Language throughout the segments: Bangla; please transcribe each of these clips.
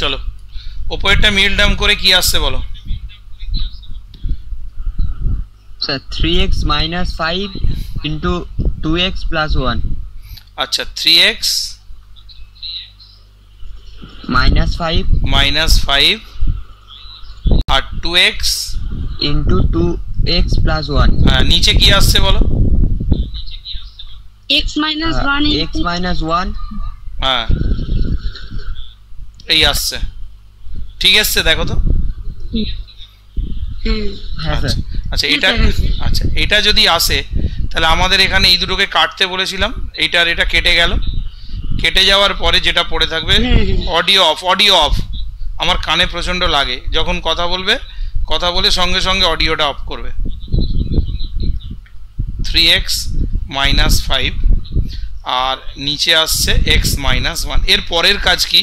চলো উপরেরটা মিডল টার্ম করে কি আসছে বলো sir 3x minus 5 into 2x plus 1 আচ্ছা 3x minus 5 আর 2x into 2x plus 1 হ্যাঁ নিচে কি আসছে বলো x minus 1 x minus 1 হ্যাঁ এই আসছে ঠিক আছে দেখো তো হ্যাঁ স্যার আচ্ছা এটা আচ্ছা এটা যদি আসে তাহলে আমাদের এখানে এই দুটোকে কাটতে বলেছিলাম এইটা আর এটা কেটে গেল কেটে যাওয়ার পরে যেটা পড়ে থাকবে অডিও অফ আমার কানে প্রচন্ড লাগে যখন কথা বলবে কথা বলে সঙ্গে সঙ্গে অডিওটা অফ করবে 3x minus 5 আর নিচে আসছে x minus 1 এর পরের কাজ কি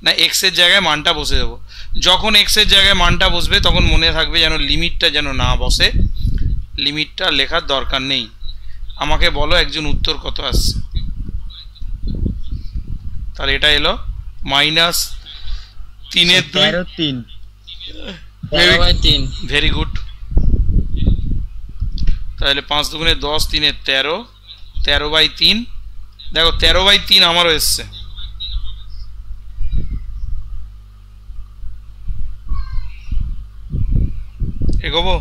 না x এর জায়গায় মানটা বসে দেবো যখন x এর জায়গায় মানটা বসবে তখন মনে থাকবে যেন লিমিটটা যেন না বসে লিমিটটা লেখার দরকার নেই আমাকে বলো একজন উত্তর কত আসছে তাহলে এটা এলো মাইনাস 3 এর 2 ভেরি গুড তাহলে 5 দুগুণে 10 3 এর 13 13/3 দেখো 13/3 আমারও এসছে এগোবো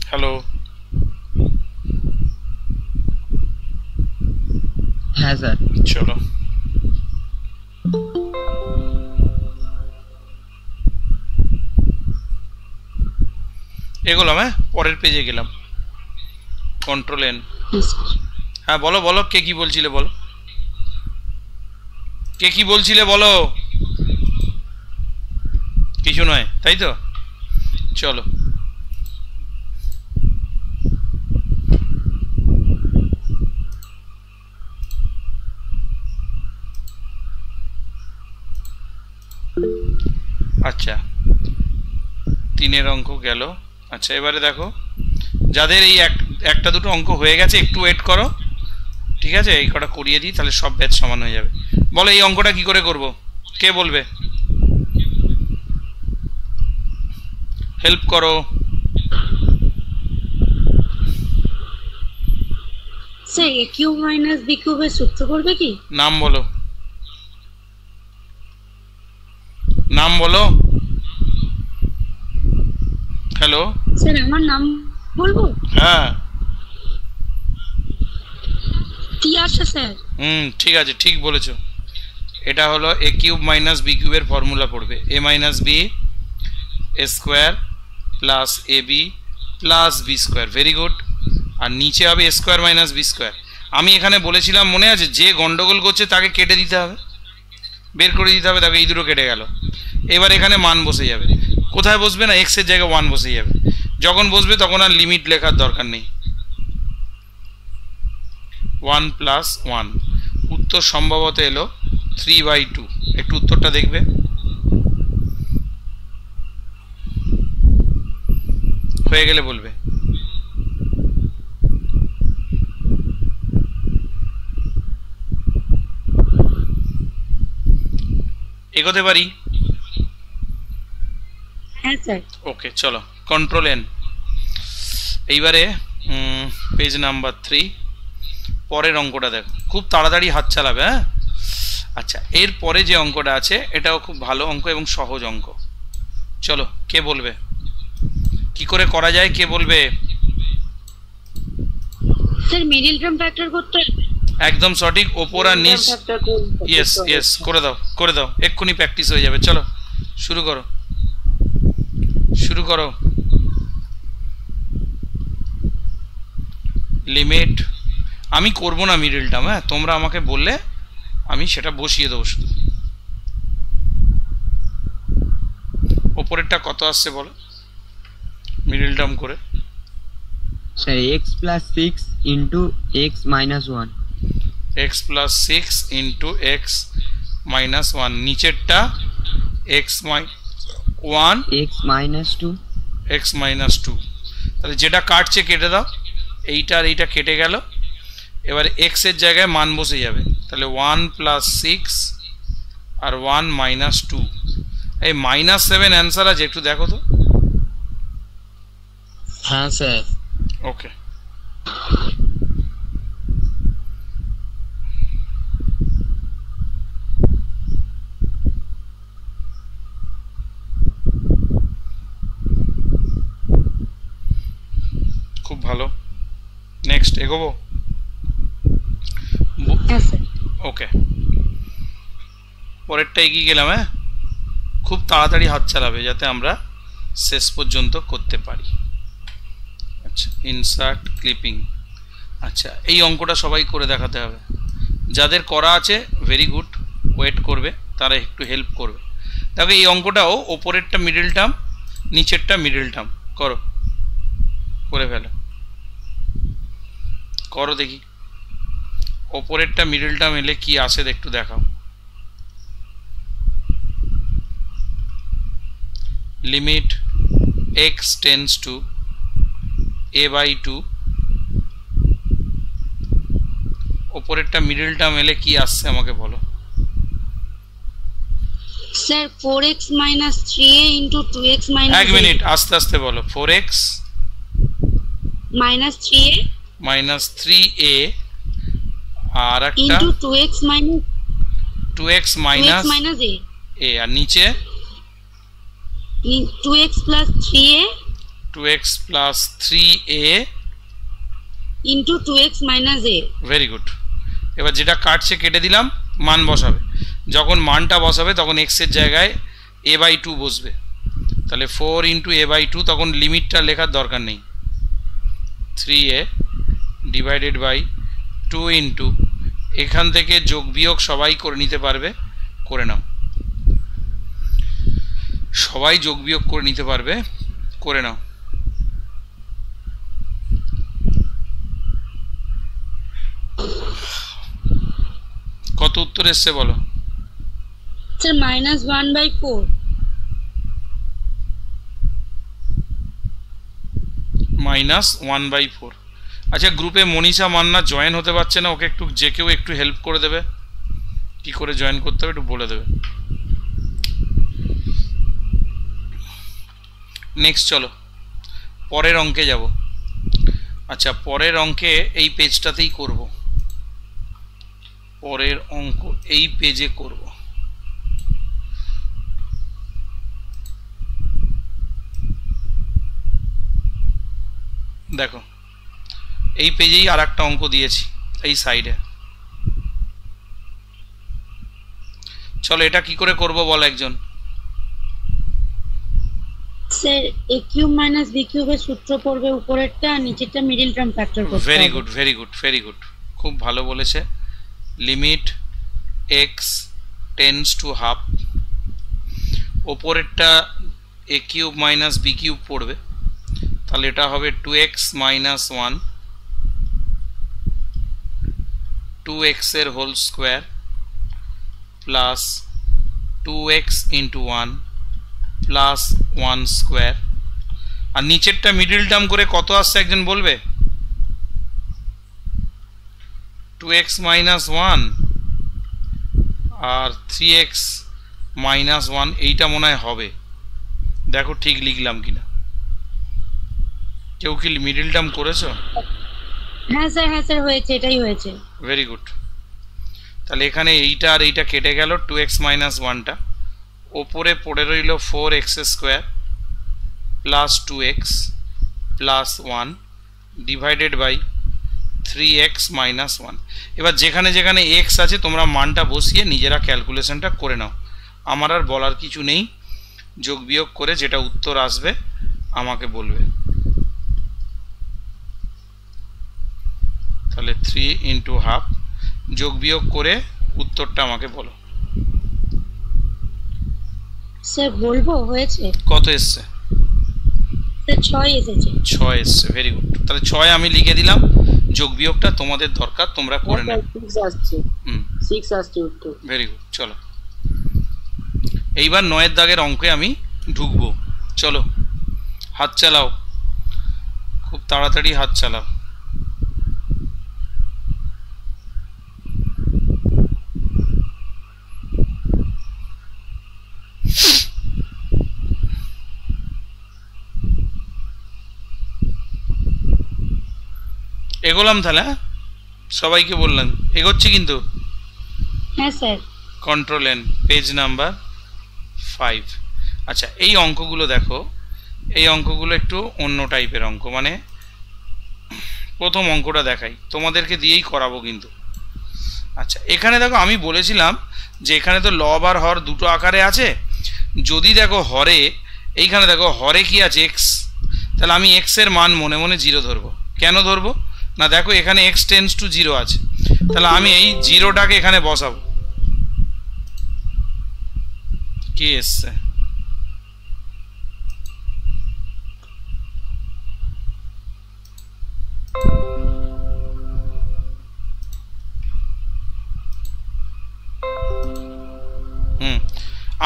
হ্যালো হ্যাঁ স্যার চলো এগোলাম হ্যাঁ পরের পেজে গেলাম কন্ট্রোল এন হ্যাঁ বলো বলো কে কি বলছিলে বলো কে কি বলছিলে বলো কিছু নয় তাই তো চলো আচ্ছা 3 এর অঙ্ক গেল আচ্ছা এবারে দেখো যাদের এই একটা দুটো অঙ্ক হয়ে গেছে একটু ওয়েট করো ঠিক আছে এই কটা করিয়ে দিই তাহলে সব ব্যাচ সমান হয়ে যাবে বলো এই অঙ্কটা কি করে করব কে বলবে হেল্প করো sir a cube minus b কিউবের সূত্র করবে কি নাম বলো নাম বলো হ্যালো স্যার আমার নাম বলবো হ্যাঁ তিয়াশা স্যার ঠিক আছে ঠিক বলেছো এটা হলো a কিউব মাইনাস b কিউবের ফর্মুলা পড়বে a minus b a square plus ab plus b square very good আর নিচে হবে a square minus b square আমি এখানে বলেছিলাম মনে আছে যে গন্ডগোল করছে তাকে কেটে দিতে হবে বের করে দিতে হবে তাকে এই দুটো কেটে গেল এবার এখানে মান বসে যাবে কোথায় বসবে না x এর জায়গায় 1 বসে যাবে যখন বসবে তখন আর লিমিট লেখার দরকার নেই 1 প্লাস 1 উত্তর সম্ভবত এলো 3/2 একটু উত্তরটা দেখবে হয়ে গেলে বলবে এগোতে পারি হ্যাঁ স্যার ওকে চলো কন্ট্রোল এন এইবারে পেজ নাম্বার 3 পরের অঙ্কটা দেখো খুব তাড়াতাড়ি হাত চালাবে হ্যাঁ আচ্ছা এর পরে যে অঙ্কটা আছে এটাও খুব ভালো অঙ্ক এবং সহজ অঙ্ক চলো কে বলবে কি করে করা যায় কে বলবে স্যার মিডল টার্ম ফ্যাক্টর করতে হবে একদম সঠিক ওপর আর নিচ ইয়েস করে দাও এক্ষুনি প্র্যাকটিস হয়ে যাবে চলো শুরু করো লিমিট আমি করব না মিডল টার্ম হ্যাঁ তোমরা আমাকে বললে আমি সেটা বসিয়ে দেবো শুধু ওপরেরটা কত আসছে বলো মিডল টার্ম করে sir x plus 6 into x minus 1 x plus 6 into x minus 1 নিচেরটা x minus 2 তাহলে যেটা কাটছে কেটে দাও এইটা আর এইটা কেটে গেল এবার এক্স এর জায়গায় মান বসে যাবে, তাহলে 1 প্লাস 6 আর 1 মাইনাস 2, এই -7 অ্যান্সার আছে, একটু দেখো তো। হ্যাঁ স্যার। ওকে, খুব ভালো। নেক্সট এগোবো? হ্যাঁ স্যার। ওকে, পরেরটা এগিয়ে গেলাম। হ্যাঁ, খুব তাড়াতাড়ি হাত চালাবে যাতে আমরা শেষ পর্যন্ত করতে পারি। আচ্ছা, ইনসার্ট ক্লিপিং। আচ্ছা, এই অঙ্কটা সবাই করে দেখাতে হবে। যাদের করা আছে ভেরি গুড, ওয়েট করবে, তারা একটু হেল্প করবে। দেখো এই অঙ্কটাও ওপরেরটা মিডল টার্ম, নিচেরটা মিডল টার্ম। করো, করে ফেলো, করো দেখি। ওপরেরটা মিডল টার্ম এলে কি আসে একটু দেখাও। Limit x tends to a/2, ওপরেরটা মিডল টার্ম এলে কি আসছে আমাকে বলো। Sir 4x minus 3a into 2x minus এক মিনিট, আস্তে আস্তে বলো। 4x minus 3a minus 3a আর একটা into 2x minus 2x 2x minus minus a a, আর নিচে 2x plus 3a 2x plus 3a into 2x minus a। Very good. এবার যেটা কাটছে কেটে দিলাম, মান বসাবে। যখন মানটা বসাবে তখন x এর জায়গায় a/2 বসবে, তাহলে 4 ইন্টু a/2, তখন লিমিটটা লেখার দরকার নেই। 3a ডিভাইডেড বাই 2 ইন্টু, এখান থেকে যোগ বিয়োগ সবাই করে নিতে পারবে, করে নাও। সবাই যোগ বিয়োগ করে নিতে পারবে, করে নাও। কত উত্তর এসছে বলো। স্যার -1/4। -1/4। আচ্ছা, গ্রুপে মনীষা মান্না জয়েন হতে পারছে না, ওকে একটু যে কেউ একটু হেল্প করে দেবে, কি করে জয়েন করতে হবে একটু বলে দেবে। নেক্সট চলো পরের অঙ্কে যাব। আচ্ছা, পরের অঙ্কে এই পেজটাতেই করব, পরের অঙ্ক এই পেজে করব। দেখো এই পেজেই আর একটা অঙ্ক দিয়েছি এই সাইডে। চলো এটা কি করে করব বল একজন। Sir a cube minus b কিউবের সূত্র পড়বে উপরেরটা, আর নিচেরটা মিডল টার্ম ফ্যাক্টর করতে হবে। Very good, very good, very good, খুব ভালো বলেছে। Limit x tends to half, ওপরেরটা a cube minus b cube পড়বে, তাহলে এটা হবে 2x মাইনাস 1, 2x এর whole square plus 2x into 1 plus 1 square. আর নিচেরটা মিডল টার্ম করে কত আসছে একজন বলবে। 2x মাইনাস 1 আর 3x মাইনাস 1, এইটা মনে হয় হবে। দেখো ঠিক লিখলাম কিনা। কেউ কি মিডল টার্ম করেছো? হ্যাঁ স্যার, হ্যাঁ স্যার হয়েছে, এটাই হয়েছে। Very good. তাহলে এখানে এইটা আর এইটা কেটে গেল, 2x মাইনাস 1টা ওপরে পড়ে রইল 4x square plus 2x plus 1 divided by 3x minus 1। এবার যেখানে যেখানে x আছে তোমরা মানটা বসিয়ে নিজেরা ক্যালকুলেশনটা করে নাও, আমার আর বলার কিছু নেই। যোগ বিয়োগ করে যেটা উত্তর আসবে আমাকে বলবে। তাহলে 3 ইন্টু হাফ, যোগ বিয়োগ করে উত্তরটা আমাকে বলো। স্যার বলবো হয়েছে কত এসছে? স্যার 6 এসেছে। 6 এসছে, ভেরি গুড। তাহলে 6 আমি লিখে দিলাম, যোগ বিয়োগটা তোমাদের দরকার তোমরা করে নাও। 6 আসছে, 6 আসছে উত্তর। Very good. চলো এইবার 9 এর দাগের অঙ্কে আমি ঢুকবো। চলো হাত চালাও, খুব তাড়াতাড়ি হাত চালাও। এগোলাম তাহলে, হ্যাঁ সবাইকে বললাম এগোচ্ছি কিন্তু। হ্যাঁ sir. Control N, page number 5। আচ্ছা এই অঙ্কগুলো দেখো, এই অঙ্কগুলো একটু অন্য টাইপের অঙ্ক, মানে প্রথম অঙ্কটা দেখাই, তোমাদেরকে দিয়েই করাবো কিন্তু। আচ্ছা এখানে দেখো আমি বলেছিলাম যে এখানে তো লব আর হর দুটো আকারে আছে। যদি দেখো হরে, এইখানে দেখো হরে কি আছে এক্স, তাহলে আমি এক্স এর মান মনে মনে 0 ধরবো। কেন ধরবো না, দেখো এখানে এক্স টেন্ডস টু 0 আছে, তাহলে আমি এই 0টাকে এখানে বসাবো। কি এসছে?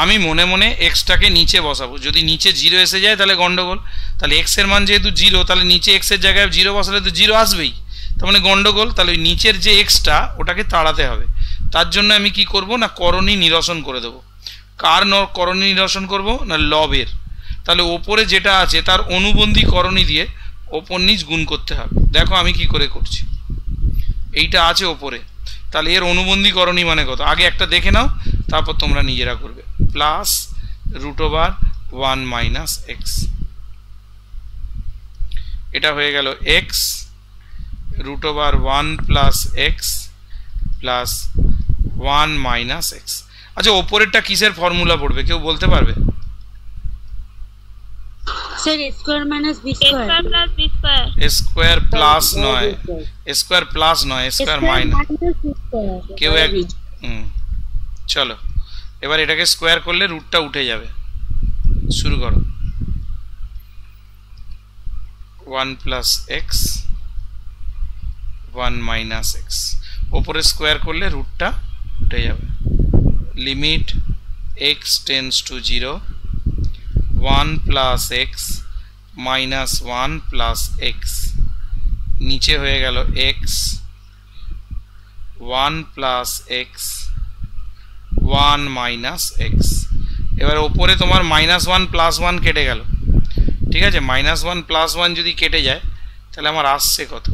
আমি মনে মনে এক্সটাকে নিচে বসাবো। যদি নিচে 0 এসে যায় তাহলে গন্ডগোল। তাহলে এক্স এর মান যেহেতু 0, তাহলে নিচে এক্স এর জায়গায় 0 বসালে তো 0 আসবেই, তার মানে গন্ডগোল। তাহলে ওই নিচের যে এক্সটা ওটাকে তাড়াতে হবে। তার জন্য আমি কি করব না, করণী নিরসন করে দেবো। কার করণী নিরসন করব না, লবের। তাহলে ওপরে যেটা আছে তার অনুবন্ধী করণী দিয়ে ওপর নিচ গুণ করতে হবে। দেখো আমি কি করে করছি, এইটা আছে ওপরে, তাহলে এর অনুবন্ধী করণী মানে কত আগে একটা দেখে নাও, তারপর তোমরা নিজেরা করবে। প্লাস √1 মাইনাস এক্স, এটা হয়ে গেল x √1 plus x plus 1 minus x. আচ্ছা ওপরেরটা কিসের ফর্মুলা পড়বে কেউ বলতে পারবে? Sir a square minus b square. a square plus নয়, a স্কয়ার প্লাস নয়, a স্কয়ার মাইনাস। কেউ এক চলো এবার এটাকে স্কয়ার করলে রুটটা উঠে যাবে। শুরু করো। 1 প্লাস এক্স 1 মাইনাস এক্স, ওপরে স্কয়ার করলে রুটটা উঠে যাবে। Limit x tends to 0 1 plus x minus 1 plus x, নিচে হয়ে গেল x 1 plus x 1 minus x. এবার ওপরে তোমার -1 প্লাস 1 কেটে গেল, ঠিক আছে। -1 প্লাস 1 যদি কেটে যায় তাহলে আমার আসছে কত,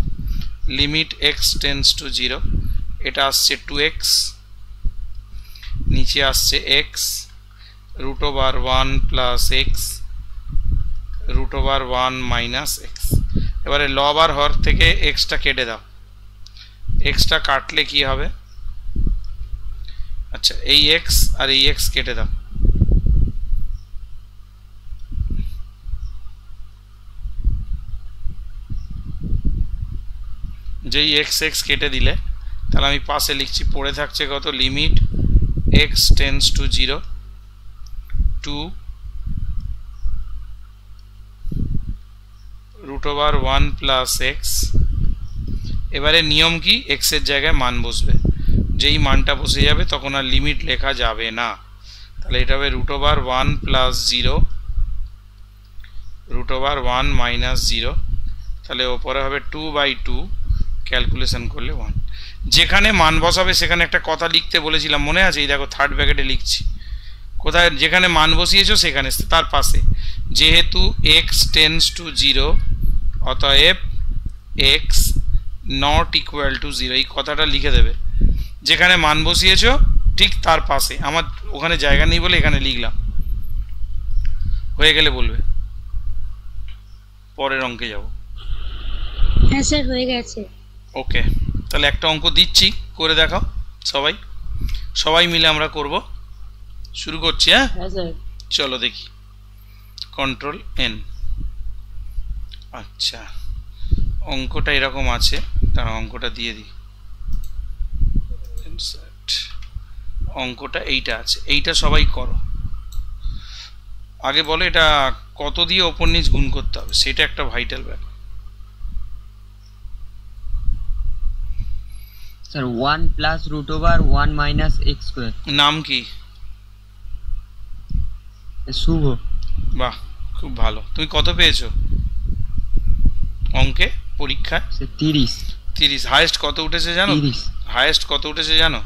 লিমিট এক্স টেন্ডস টু 0, এটা আসছে 2x, নিচে আসছে x √1 plus x √1 minus x. এবারে লব আর হর থেকে এক্সটা কেটে দাও, এক্সটা কাটলে কি হবে, আচ্ছা এই এক্স আর এই এক্স কেটে দাও, যেই এক্স এক্স কেটে দিলে তাহলে আমি পাশে লিখছি, পড়ে থাকছে কত, limit x tends to 0 2 √1 plus x. এবারে নিয়ম কি, এক্স এর জায়গায় মান বসবে, যেই মানটা বসে যাবে তখন আর লিমিট লেখা যাবে না। তাহলে এটা হবে √1 প্লাস 0 √1 মাইনাস 0, তাহলে ওপরে হবে 2/2, ক্যালকুলেশন করলে 1। যেখানে মান বসাবে সেখানে একটা কথা লিখতে বলেছিলাম মনে আছে, এই দেখো থার্ড ব্র্যাকেটে লিখছি, কোথায় যেখানে মান বসিয়েছো সেখানে তার পাশে, যেহেতু এক্স টেন্ডস টু 0 অতএব এক্স নট ইকুয়াল টু 0, এই কথাটা লিখে দেবে যেখানে মান বসিয়েছো ঠিক তার পাশে। আমার ওখানে জায়গা নেই বলে এখানে লিখলাম, হয়ে গেলে বলবে। পরের অঙ্কে যাব। হ্যাঁ স্যার হয়ে গেছে। ওকে, তাহলে একটা অঙ্ক দিচ্ছি, করে দেখাও সবাই, সবাই মিলে আমরা করব। শুরু করছি। হ্যাঁ স্যার চলো দেখি। Control N. আচ্ছা অঙ্কটা এরকম আছে, তার অঙ্কটা দিয়ে দিই। অঙ্কটা এইটা আছে, এইটা সবাই করো। আগে বলো এটা কত দিয়ে ওপর নিচ গুণ করতে হবে, সেটা একটা ভাইটাল ব্যাপার। Sir 1 plus √1 minus x square. নাম কি? শুভ। বাহ খুব ভালো। তুমি কত পেয়েছো অঙ্কে পরীক্ষায়? 30। হাইয়েস্ট কত উঠেছে জানো? 30। হাইয়েস্ট কত উঠেছে জানো?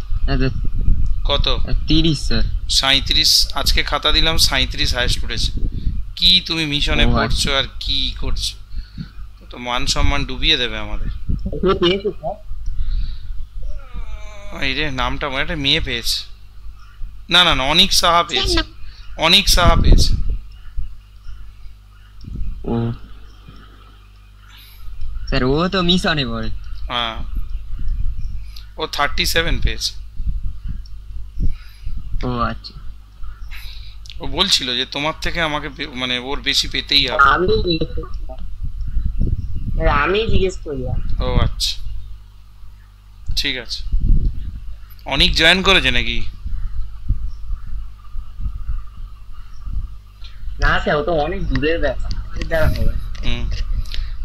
কত? 30 স্যার। 37। আজকে খাতা দিলাম 37 হাইয়েস্ট উঠেছে। কি তুমি মিশনে পড়ছো আর কি করছো, তো মান সম্মান ডুবিয়ে দেবে আমাদের। পেয়েছে স্যার? এই রে নামটা মনে একটা মেয়ে পেয়েছে। না না না, অনিক সাহা পেয়েছে, অনিক সাহা পেয়েছে। ও স্যার ও তো মিশনে পড়ে। হ্যাঁ, ও 37 পেয়েছে। ও আচ্ছা, ও বলছিল যে তোমার থেকে আমাকে মানে ওর বেশি পেতেই হবে। আমি জিজ্ঞেস করি। ও আচ্ছা, ঠিক আছে। অনেক জয়েন করেছে নাকি? না স্যার, ও তো অনেক দূরের ব্যাপার।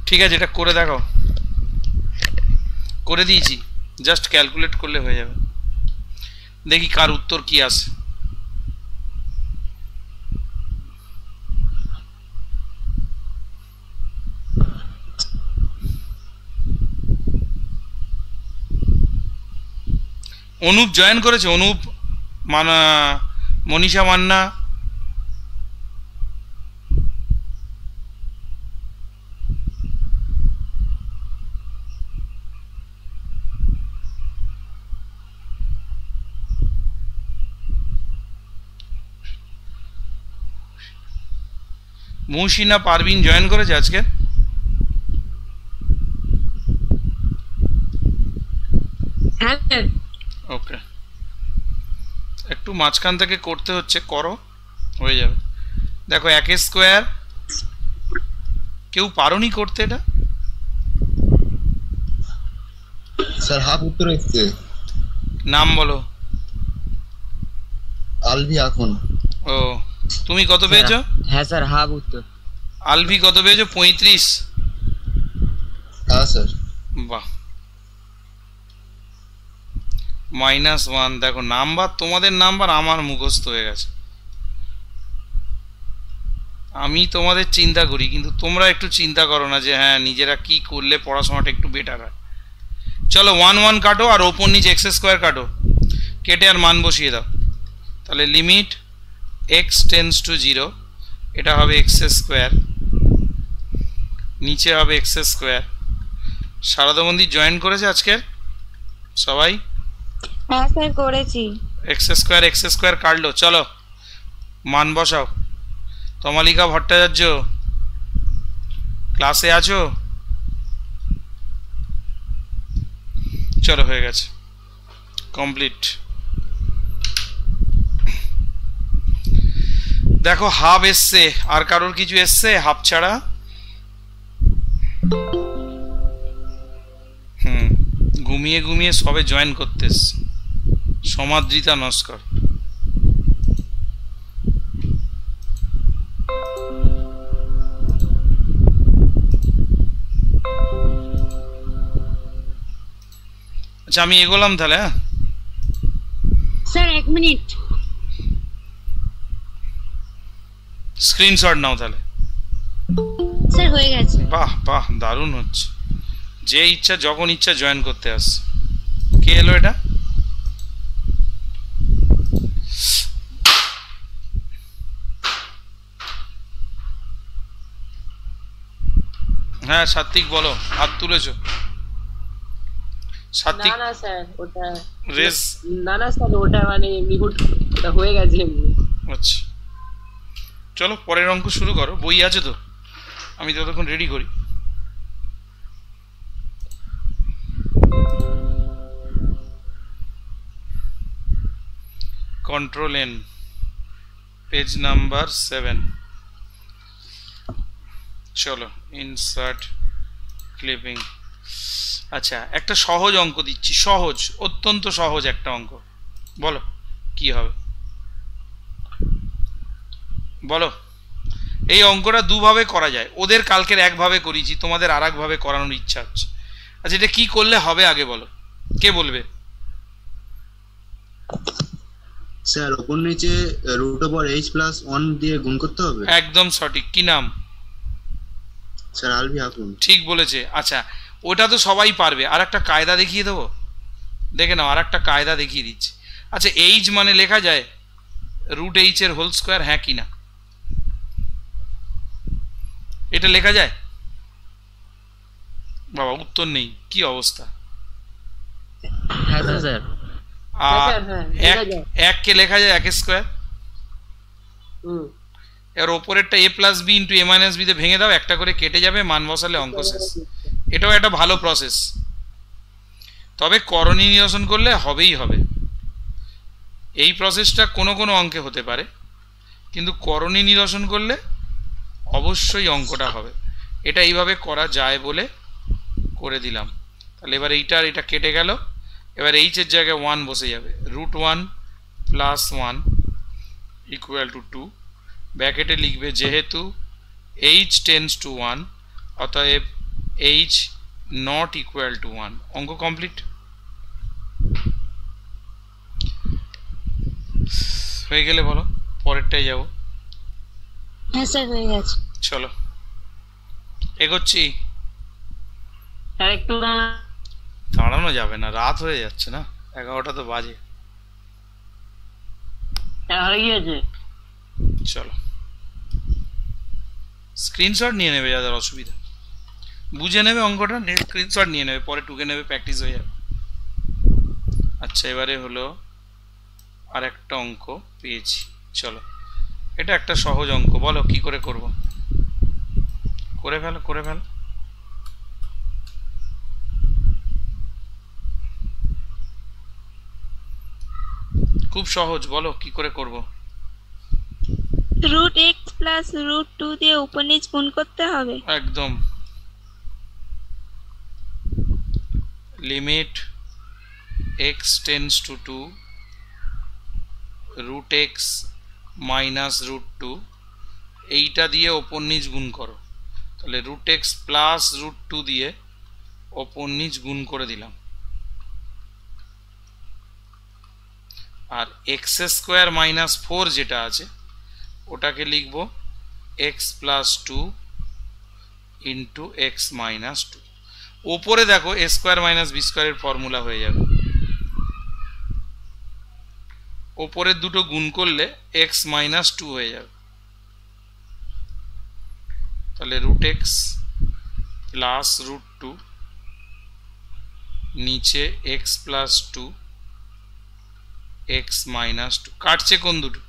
ঠিক আছে, এটা করে দেখাও। করে দিয়েছি, জাস্ট ক্যালকুলেট করলে হয়ে যাবে। দেখি কার উত্তর কি আসে। অনুপ জয়েন করেছে, অনুপ মনীষা মান্না, মৌসিনা পারভিন জয়েন করেছে আজকে। ওকে, একটু মাঝখান থেকে করতে হচ্ছে, করো, হয়ে যাবে। দেখো 1 স্কোয়ার, কেউ পারোনি করতে এটা? স্যার হাফ উত্তর এসছে। নাম বলো। আলভি এখন। ও, তুমি কত পেয়েছো? হ্যাঁ স্যার হাফ উত্তর। আলভি কত পেয়েছো? 35। হ্যাঁ স্যার। বাহ, -1। দেখো নাম্বার, তোমাদের নাম্বার আমার মুখস্থ হয়ে গেছে। আমি তোমাদের চিন্তা করি, কিন্তু তোমরা একটু চিন্তা করো না যে হ্যাঁ নিজেরা কি করলে পড়াশোনাটা একটু বেটার হয়। চলো 1 1 কাটো আর ওপর নিচে x স্কোয়ার কাটো, কেটে আর মান বসিয়ে দাও। তাহলে লিমিট x টেন্ডস টু 0, এটা হবে x স্কোয়ার, নিচে হবে x স্কোয়ার। সারদা মন্দির জয়েন করেছে আজকের সবাই? হ্যাঁ স্যার করেছি। x স্কোয়ার কাটলো। চলো মান বসাও। তমালিকা ভট্টাচার্য ক্লাসে আছো? চলো, হয়ে গেছে, কমপ্লিট। দেখো হাফ এসছে, আর কারোর কিছু এসছে হাফ ছাড়া? ঘুমিয়ে ঘুমিয়ে সবে জয়েন করতে এসছে। সমাদৃতা নস্কর, আচ্ছা আমি এগোলাম তাহলে। হ্যাঁ স্যার 1 মিনিট, স্ক্রিনশট নাও তাহলে। স্যার হয়ে গেছে। বাহ বাহ, দারুণ হচ্ছে। যে ইচ্ছা যখন ইচ্ছা জয়েন করতে আসছে। কে এলো এটা? হ্যাঁ সাত্বিক বলো, হাত তুলেছো? সাত্বিক? না স্যার, ওটা রেস, না স্যার, ওটা মানে মিহুট, ওটা হয়ে গেছে এমনি। আচ্ছা চলো পরের অঙ্ক শুরু করো। বই আছে তো? আমি ততক্ষণ রেডি করি। Control N, page number 7। চলো ইনসার্ট ক্লিপিং। আচ্ছা একটা সহজ অঙ্ক দিচ্ছি, সহজ, অত্যন্ত সহজ একটা অঙ্ক। বলো কি হবে, বলো। এই অঙ্কটা দুভাবে করা যায়, ওদের কালকের একভাবে করিয়েছি, তোমাদের আর একভাবে করানোর ইচ্ছা হচ্ছে। আচ্ছা এটা কি করলে হবে আগে বলো, কে বলবে? স্যার ওপর নিচে √h+1 দিয়ে গুণ করতে হবে। একদম সঠিক। কি নাম? স্যার আলভি এখন। ঠিক বলেছে। আচ্ছা ওটা তো সবাই পারবে, আর একটা কায়দা দেখিয়ে দেবো, দেখে নাও, আর একটা কায়দা দেখিয়ে দিচ্ছি। আচ্ছা এইচ মানে লেখা যায় √h এর হোল স্কোয়ার, হ্যাঁ কি না? এটা লেখা যায়? বাবা উত্তর নেই, কি অবস্থা। হ্যাঁ স্যার। আর এককে লেখা যায় 1 স্কোয়ার, এর ওপরেরটা a plus B into a minus B তে ভেঙে দাও, একটা করে কেটে যাবে, মান বসালে অঙ্ক শেষ। এটাও একটা ভালো প্রসেস, তবে করণী নিরসন করলে হবেই হবে। এই প্রসেসটা কোনো কোনো অঙ্কে হতে পারে, কিন্তু করণী নিরসন করলে অবশ্যই অঙ্কটা হবে। এটা এইভাবে করা যায় বলে করে দিলাম। তাহলে এবার এইটার এটা কেটে গেল, এবার এইচ এর জায়গায় 1 বসে যাবে, √1 প্লাস 1 ইকুয়াল টু 2। ব্র্যাকেটে লিখবে যেহেতু h টেন্ডস টু 1 অতএব h নট ইকুয়াল টু 1। অঙ্ক কমপ্লিট হয়ে গেলে বলো পরেরটাই যাব। হ্যাঁ স্যার হয়ে গেছে। চলো এগোচ্ছি। স্যার একটু দাঁড়ানো যাবে না, রাত হয়ে যাচ্ছে না, 11টা তো বাজে। হয়ে গিয়েছে। চলো স্ক্রিনশট নিয়ে নেবে, যাদের অসুবিধা বুঝে নেবে অঙ্কটা, স্ক্রিনশট নিয়ে নেবে, পরে টুকে নেবে, প্র্যাকটিস হয়ে যাবে। আচ্ছা এবারে হলো আর একটা অঙ্ক পেয়েছি। চলো এটা একটা সহজ অঙ্ক, বলো কি করে করব। করে ফেলো করে ফেলো। খুব সহজ, বলো কি করে করব। √x প্লাস √2 দিয়ে উপর নিচ গুণ করতে হবে। একদম। Limit x tends two 2 √x minus √2, এইটা দিয়ে ওপর নিচ গুণ করো। তাহলে √x প্লাস √2 দিয়ে ওপর নিচ গুণ করে দিলাম। আর x স্কোয়ার মাইনাস 4 যেটা আছে ওটাকে লিখব x plus 2 into x minus 2। ওপরে দেখো a স্কোয়ার মাইনাস বি স্কোয়ারের ফর্মুলা হয়ে যাবে, ওপরের দুটো গুণ করলে x মাইনাস 2 হয়ে যাবে। তাহলে √x প্লাস √2 নিচে x প্লাস 2 x মাইনাস 2, কাটছে কোন দুটো,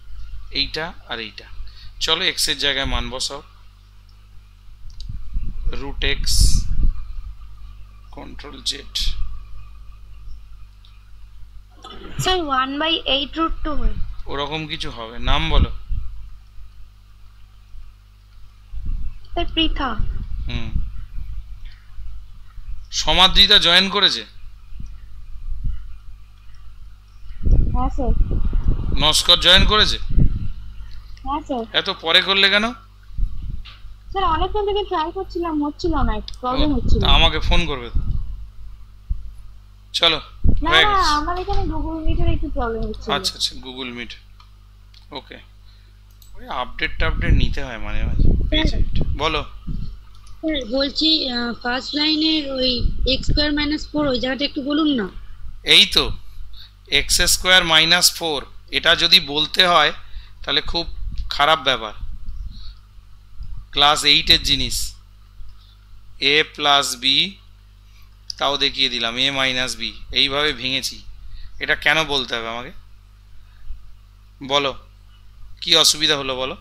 এইটা আর এইটা। চলো x এর জায়গায় মান বসাও, √x কন্ট্রোল জেড। স্যার 1/8 √2 হয়। ওরকম কিছু হবে, নাম বলো। স্যার পৃথা। সমাদ্রিতা জয়েন করেছে। হ্যাঁ স্যার। নস্কর জয়েন করেছে। হ্যাঁ স্যার। এত পরে করলে কেন? স্যার অনেকক্ষণ থেকে ট্রাই করছিলাম, হচ্ছিল না, প্রবলেম হচ্ছিল। আমাকে ফোন করবে। চলো না হয়ে না, গেছে। আমার এখানে গুগল মিটের একটু প্রবলেম হচ্ছে। আচ্ছা আচ্ছা গুগল মিট, ওকে। ওই আপডেট নিতে হয় মানে মাঝে। বলো। স্যার বলছি ফার্স্ট লাইনের ওই x স্কয়ার মাইনাস 4 ওই জায়গাটা একটু বলুন না। এই তো x স্কোয়ার মাইনাস 4, এটা যদি বলতে হয় তাহলে খুব খারাপ ব্যাপার। ক্লাস 8-এর জিনিস, a প্লাস বি, তাও দেখিয়ে দিলাম a মাইনাস বি, এইভাবে ভেঙেছি। এটা কেন বলতে হবে আমাকে বলো, কি অসুবিধা হলো বলো।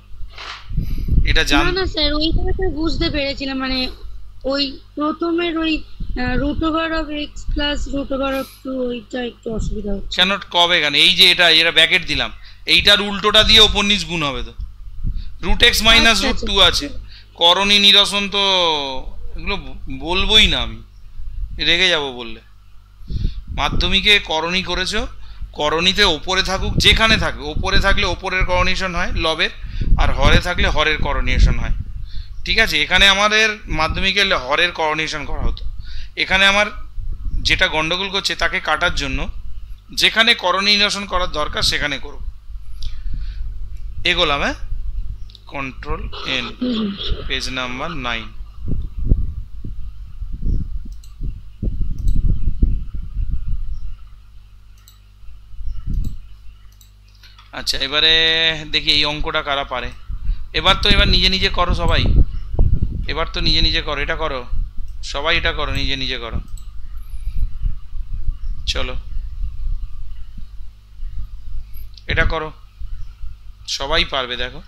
এটা জান না না স্যার ওই জায়গাটা বুঝতে পেরেছিলাম, মানে ওই প্রথমের ওই √x প্লাস √2 ওইটা একটু অসুবিধা হচ্ছে। কেন কবে কেন, এই যে এটা ব্র্যাকেট দিলাম, এইটার উল্টোটা দিয়ে ওপর নিচ গুণ হবে তো। √x মাইনাস √2 আছে, করণী নিরসন তো এগুলো বলবোই না, আমি রেগে যাব বললে। মাধ্যমিকে করণী করেছো, করণীতে ওপরে থাকুক যেখানে থাকবে, ওপরে থাকলে ওপরের করণীশন হয় লবের, আর হরে থাকলে হরের করণীশন হয়। ঠিক আছে, এখানে আমাদের মাধ্যমিকে হরের করণীশন করা হতো। এখানে আমার যেটা গন্ডগোল করছে তাকে কাটার জন্য যেখানে করণী নিরসন করার দরকার সেখানে করব। এগোলাম, হ্যাঁ, কন্ট্রোল এন, পেজ নাম্বার 9। আচ্ছা এবারে দেখি এই অঙ্কটা কারা পারে। এবার নিজে নিজে করো সবাই, এবার তো নিজে নিজে করো, এটা করো সবাই এটা করো, নিজে নিজে করো। চলো এটা করো, সবাই পারবে। দেখো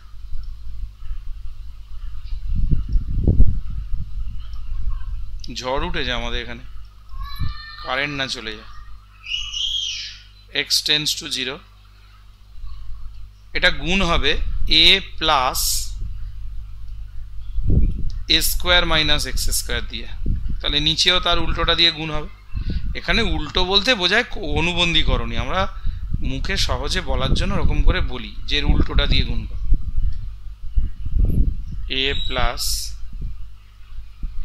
ঝড় উঠেছে আমাদের এখানে, কারেন্ট না চলে যায়। x টেন্ডস টু 0, এটা গুণ হবে a plus a square minus X square দিয়ে, তাহলে নিচেও তার উল্টোটা দিয়ে গুণ হবে। এখানে উল্টো বলতে বোঝায় অনুবন্ধীকরণী, আমরা মুখে সহজে বলার জন্য ওরকম করে বলি যে উল্টোটা দিয়ে গুণ কর। a plus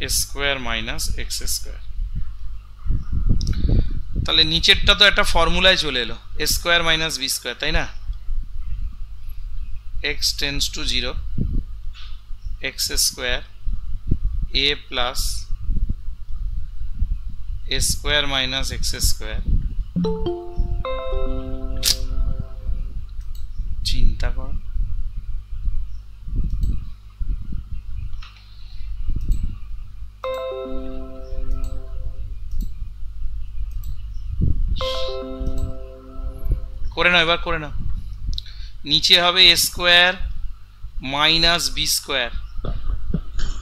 a square minus X square, তাহলে নিচেরটা তো একটা ফর্মুলায় চলে এলো, a square minus B square, তাই না? x tends to 0, x square a plus a square minus X square. চিন্তা কর, করে নাও, এবার করে নাও। নিচে হবে a square minus B square.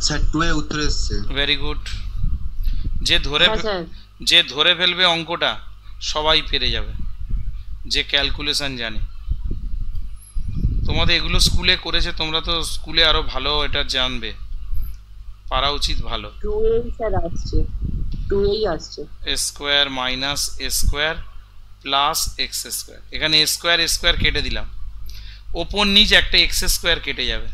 Sir 2 এ উত্তর এসেছে। Very good. যে ধরে ফেলবে অঙ্কটা সবাই পেরে যাবে, যে ক্যালকুলেশন জানে। তোমাদের এগুলো স্কুলে করেছে, তোমরা তো স্কুলে আরো ভালো এটা জানবে, পারা উচিত ভালো। 2a স্যার আসছে, 2a আসছে। a square minus a square plus x square, এখানে a স্কোয়ার কেটে দিলাম, ওপর নিচ একটা এক্স স্কোয়ার কেটে যাবে,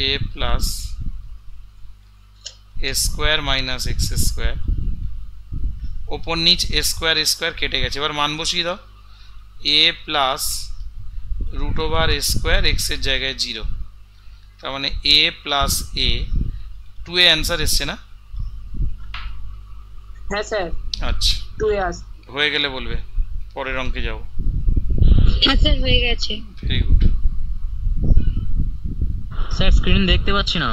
a plus a square minus X square, ওপর নিচ a স্কোয়ার কেটে গেছে। এবার মান বসিয়ে দাও, a plus root over a square, X এর জায়গায় 0, তার মানে a plus a, 2a answer এসছে না? হ্যাঁ স্যার, আচ্ছা 2a আসছে। হয়ে গেলে বলবে, পরের অঙ্কে যাও। হ্যাঁ স্যার হয়ে গেছে। Very good. স্যার স্ক্রিন দেখতে পাচ্ছি না।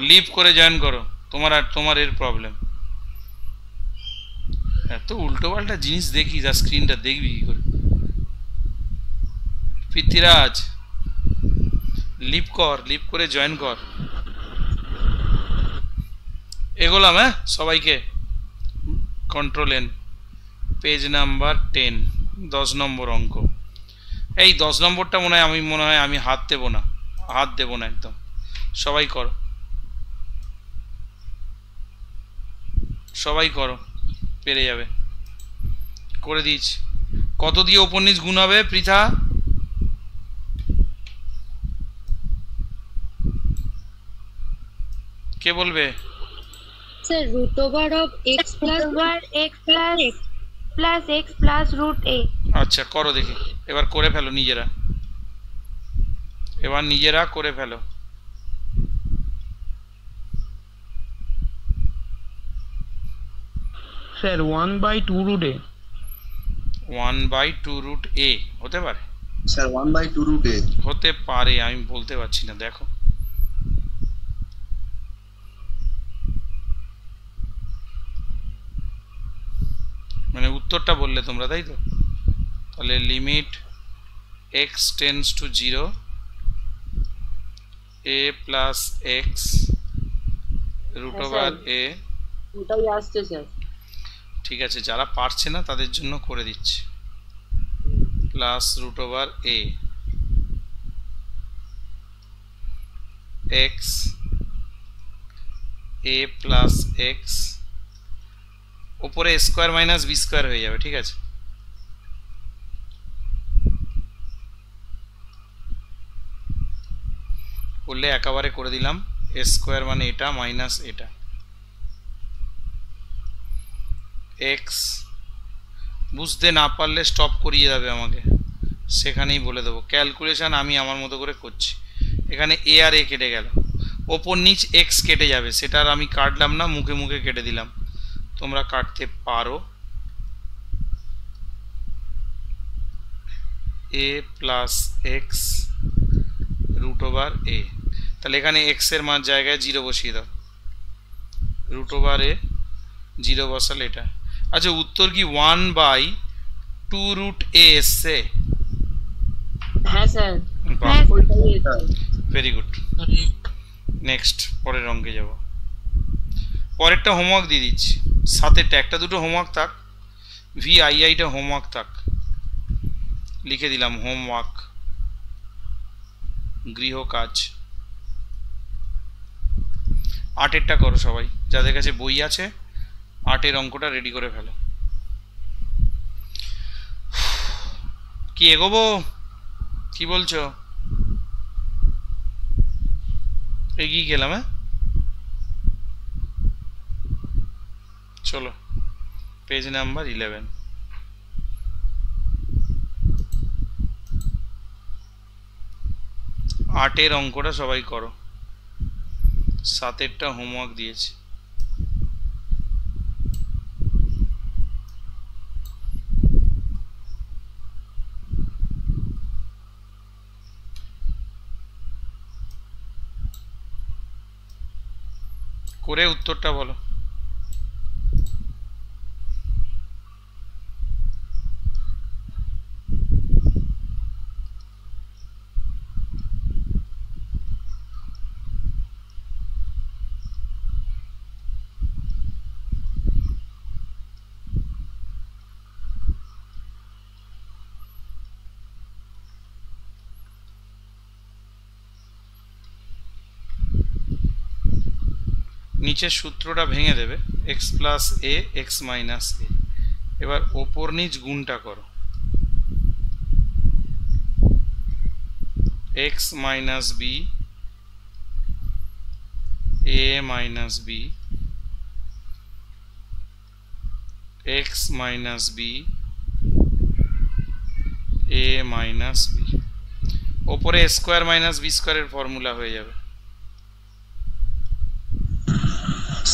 লিভ করে জয়েন করো, তোমার এর প্রবলেম। এত উল্টো পাল্টা জিনিস দেখি, যা স্ক্রিনটা দেখবি কি করে? পৃথ্বীরাজ লিভ করে জয়েন কর। এগোলাম, হ্যাঁ সবাইকে। কন্ট্রোল এন, পেজ নাম্বার 10, 10 নম্বর অঙ্ক। এই 10 নম্বরটা মনে হয় আমি হাত দেবো না একদম, সবাই করো, পেরে যাবে। করে দিয়েছি। কত দিয়ে ওপর নিচ গুণ হবে পৃথা? কে বলবে? Sir root over of x plus x plus root a। আচ্ছা করো দেখি, এবার করে ফেলো নিজেরা, করে ফেলো। Sir 1/2 root a। 1/2 root a হতে পারে স্যার 1/2 রুট a হতে পারে, আমি বলতে পারছি না। দেখো মানে উত্তরটা বললে তোমরা, তাই তো? তাহলে limit x tends to 0, a plus X root over a। ওটাই আসছে স্যার। ঠিক আছে, যারা পারছে না তাদের জন্য করে দিচ্ছি, plus root over a X, a plus X, উপরে a square minus B square হয়ে যাবে। ঠিক আছে, করলে একেবারে করে দিলাম, a স্কোয়ার মানে এটা মাইনাস এটা, এক্স। বুঝতে না পারলে স্টপ করিয়ে যাবে আমাকে, সেখানেই বলে দেবো। ক্যালকুলেশন আমি আমার মতো করে করছি। এখানে এ আর এ কেটে গেল, ওপর নিচ এক্স কেটে যাবে, সেটা আর আমি কাটলাম না, মুখে কেটে দিলাম। তোমরা কাটতে পারো। এ plus X root over a, তাহলে এখানে এক্স এর মান জায়গায় 0 বসিয়ে দাও, রুট ওভার এ 0 বসালে এটা। আচ্ছা উত্তর কি 1/2 রুট এ এসছে? হ্যাঁ স্যার, বাহ, ওইটাই এসছে। Very good. নেক্সট পরের অঙ্কে যাব। পরেরটা হোমওয়ার্ক দিয়ে দিচ্ছি, সাতেরটা একটা দুটো হোমওয়ার্ক থাক, ভিআইআইটা হোমওয়ার্ক থাক, লিখে দিলাম হোমওয়ার্ক, গৃহ কাজ। 8এরটা করো সবাই, যাদের কাছে বই আছে 8এর অঙ্কটা রেডি করে ফেলো। কি এগোবো, কি বলছো? এগিয়ে গেলাম। হ্যাঁ চলো, পেজ নাম্বার 11। আটের অঙ্কটা সবাই করো, সাতেরটা হোমওয়ার্ক দিয়েছি। করে উত্তরটা বলো। নিচের সূত্রটা ভেঙে দেবে, x plus A x minus a. এবার ওপর নিচ গুণটা করো, x minus B A minus b x minus B A minus b. ওপরে এ স্কোয়ার মাইনাস বি স্কোয়ারের ফর্মুলা হয়ে যাবে।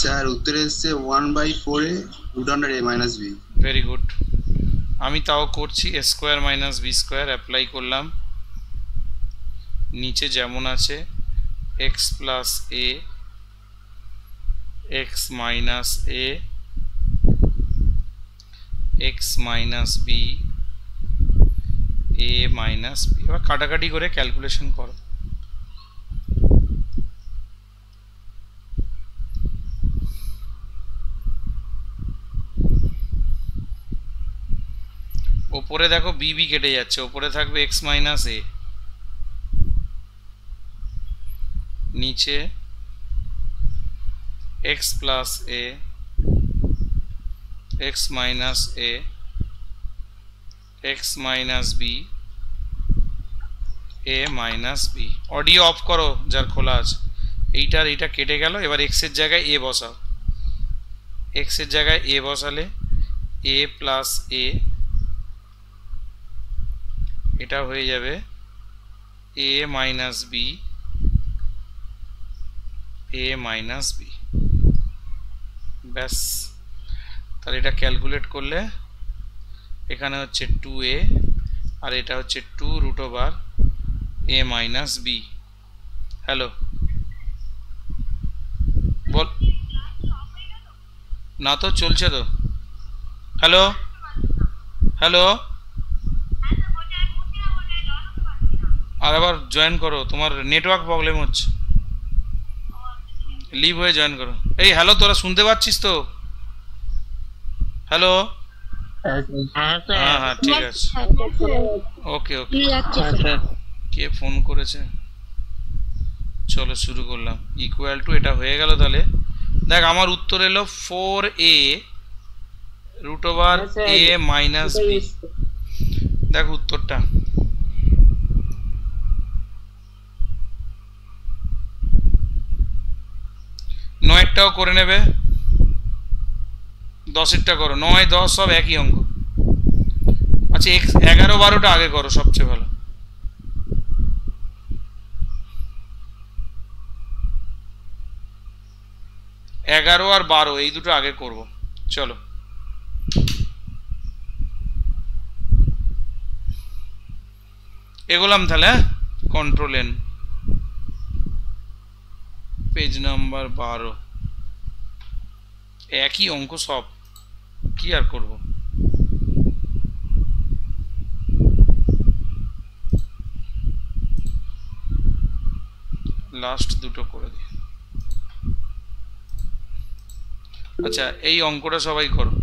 স্যার উত্তরে এসছে 1/4 a root under a minus b. Very good. আমি তাও করছি, a square minus B square apply করলাম, নিচে যেমন আছে x plus A x minus A x minus B A minus B. এবার কাটাকাটি করে ক্যালকুলেশন করো। ওপরে দেখো বি বি কেটে যাচ্ছে, ওপরে থাকবে এক্স মাইনাস এ, নিচে X plus A x minus A x minus B A minus B. Audio off করো যার খোলা আছে। এইটার এইটা কেটে গেল। এবার এক্স এর জায়গায় এ বসাও, এক্স এর জায়গায় এ বসালে এ প্লাস এ, এটা হয়ে যাবে এ minus B A minus B. ব্যাস, তাহলে এটা ক্যালকুলেট করলে এখানে হচ্ছে 2a আর এটা হচ্ছে 2 root over a minus B. Hello বল না, তো চলছে তো। হ্যালো হ্যালো, আর আবার জয়েন করো, তোমার নেটওয়ার্ক প্রবলেম হচ্ছে, লিভ হয়ে জয়েন করো। এই হ্যালো, তোরা শুনতে পাচ্ছিস তো? হ্যালো, হ্যাঁ হ্যাঁ ঠিক আছে, ওকে ওকে। কে ফোন করেছে? চলো শুরু করলাম। ইকুয়াল টু এটা হয়ে গেল। তাহলে দেখ আমার উত্তর এলো 4a root over a minus B. দেখ উত্তরটা। নয়েরটাও করে নেবে, 10এরটা করো, 9 10 সব একই অঙ্ক। আচ্ছা 11 12টা আগে করো, সবচেয়ে ভালো। এগারো আর 12 এই দুটো আগে করব। চলো এগোলাম তাহলে। Control N. পেজ নাম্বার 12 একই অঙ্ক সব কি আর করব লাস্ট দুটো করে দিই আচ্ছা এই অঙ্কটা সবাই করো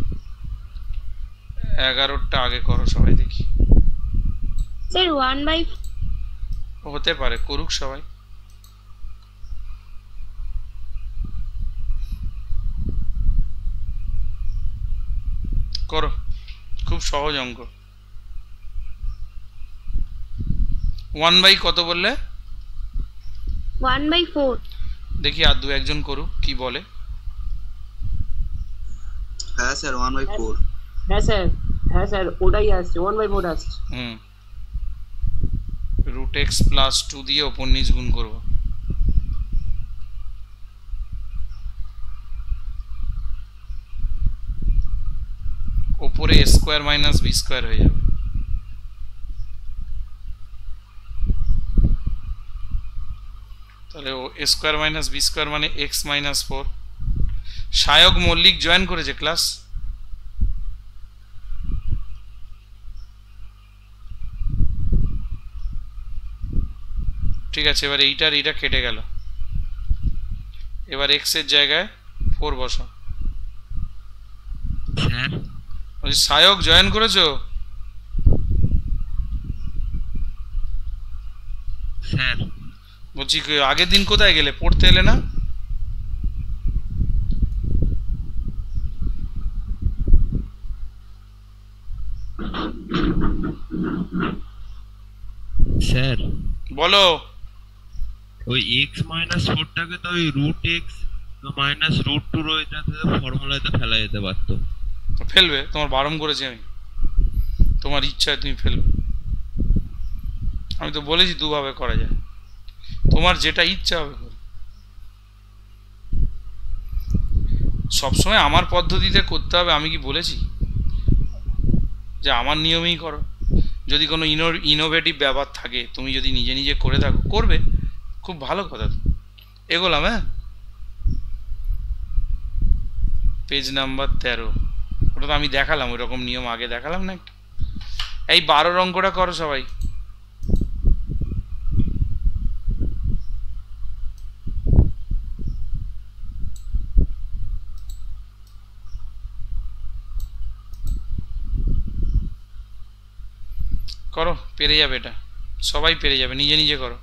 11টা আগে করো সবাই দেখি স্যার 1/4 হতে পারে করুক সবাই করো খুব সহজ অঙ্ক 1/, কত বললে 1/4 দেখি আর দু একজন করুক কি বলে হ্যাঁ স্যার 1/4 হ্যাঁ স্যার ওটাই আসছে 1/4 আসছে √x + 2 দিয়ে ওপর নিচ গুণ করব উপরে a² - b² হয়ে যাবে তাহলে a² - b² মানে x - 4 সায়ক মল্লিক জয়েন করেছে ক্লাস ঠিক আছে এবার এইটার এইটা কেটে গেল এবার x এর জায়গায় 4 বসাও স্যার ওই সায়ক জয়েন করেছো স্যার বলছি আগের দিন কোথায় গেলে পড়তে এলে না স্যার বলো ওই x - 4 টাকে তো ওই √x -√2 রয়েছে ফর্মুলাতে ফেলা যেতে পারতো ফেলবে তোমার বারণ করেছি আমি তোমার ইচ্ছায় তুমি ফেলবে আমি তো বলেছি দুভাবে করা যায় তোমার যেটা ইচ্ছা হবে করো সবসময় আমার পদ্ধতিতে করতে হবে আমি কি বলেছি যে আমার নিয়মেই করো যদি কোনো ইনোভেটিভ ব্যাপার থাকে তুমি যদি নিজে নিজে করে থাকো করবে খুব ভালো কথা এগোলাম হ্যাঁ পেজ নাম্বার 13 ওটা তো আমি দেখালাম ওই রকম নিয়ম আগে দেখালাম না এই 12 অঙ্কটা করো সবাই করো পেরে যাবে এটা সবাই পেরে যাবে নিজে নিজে করো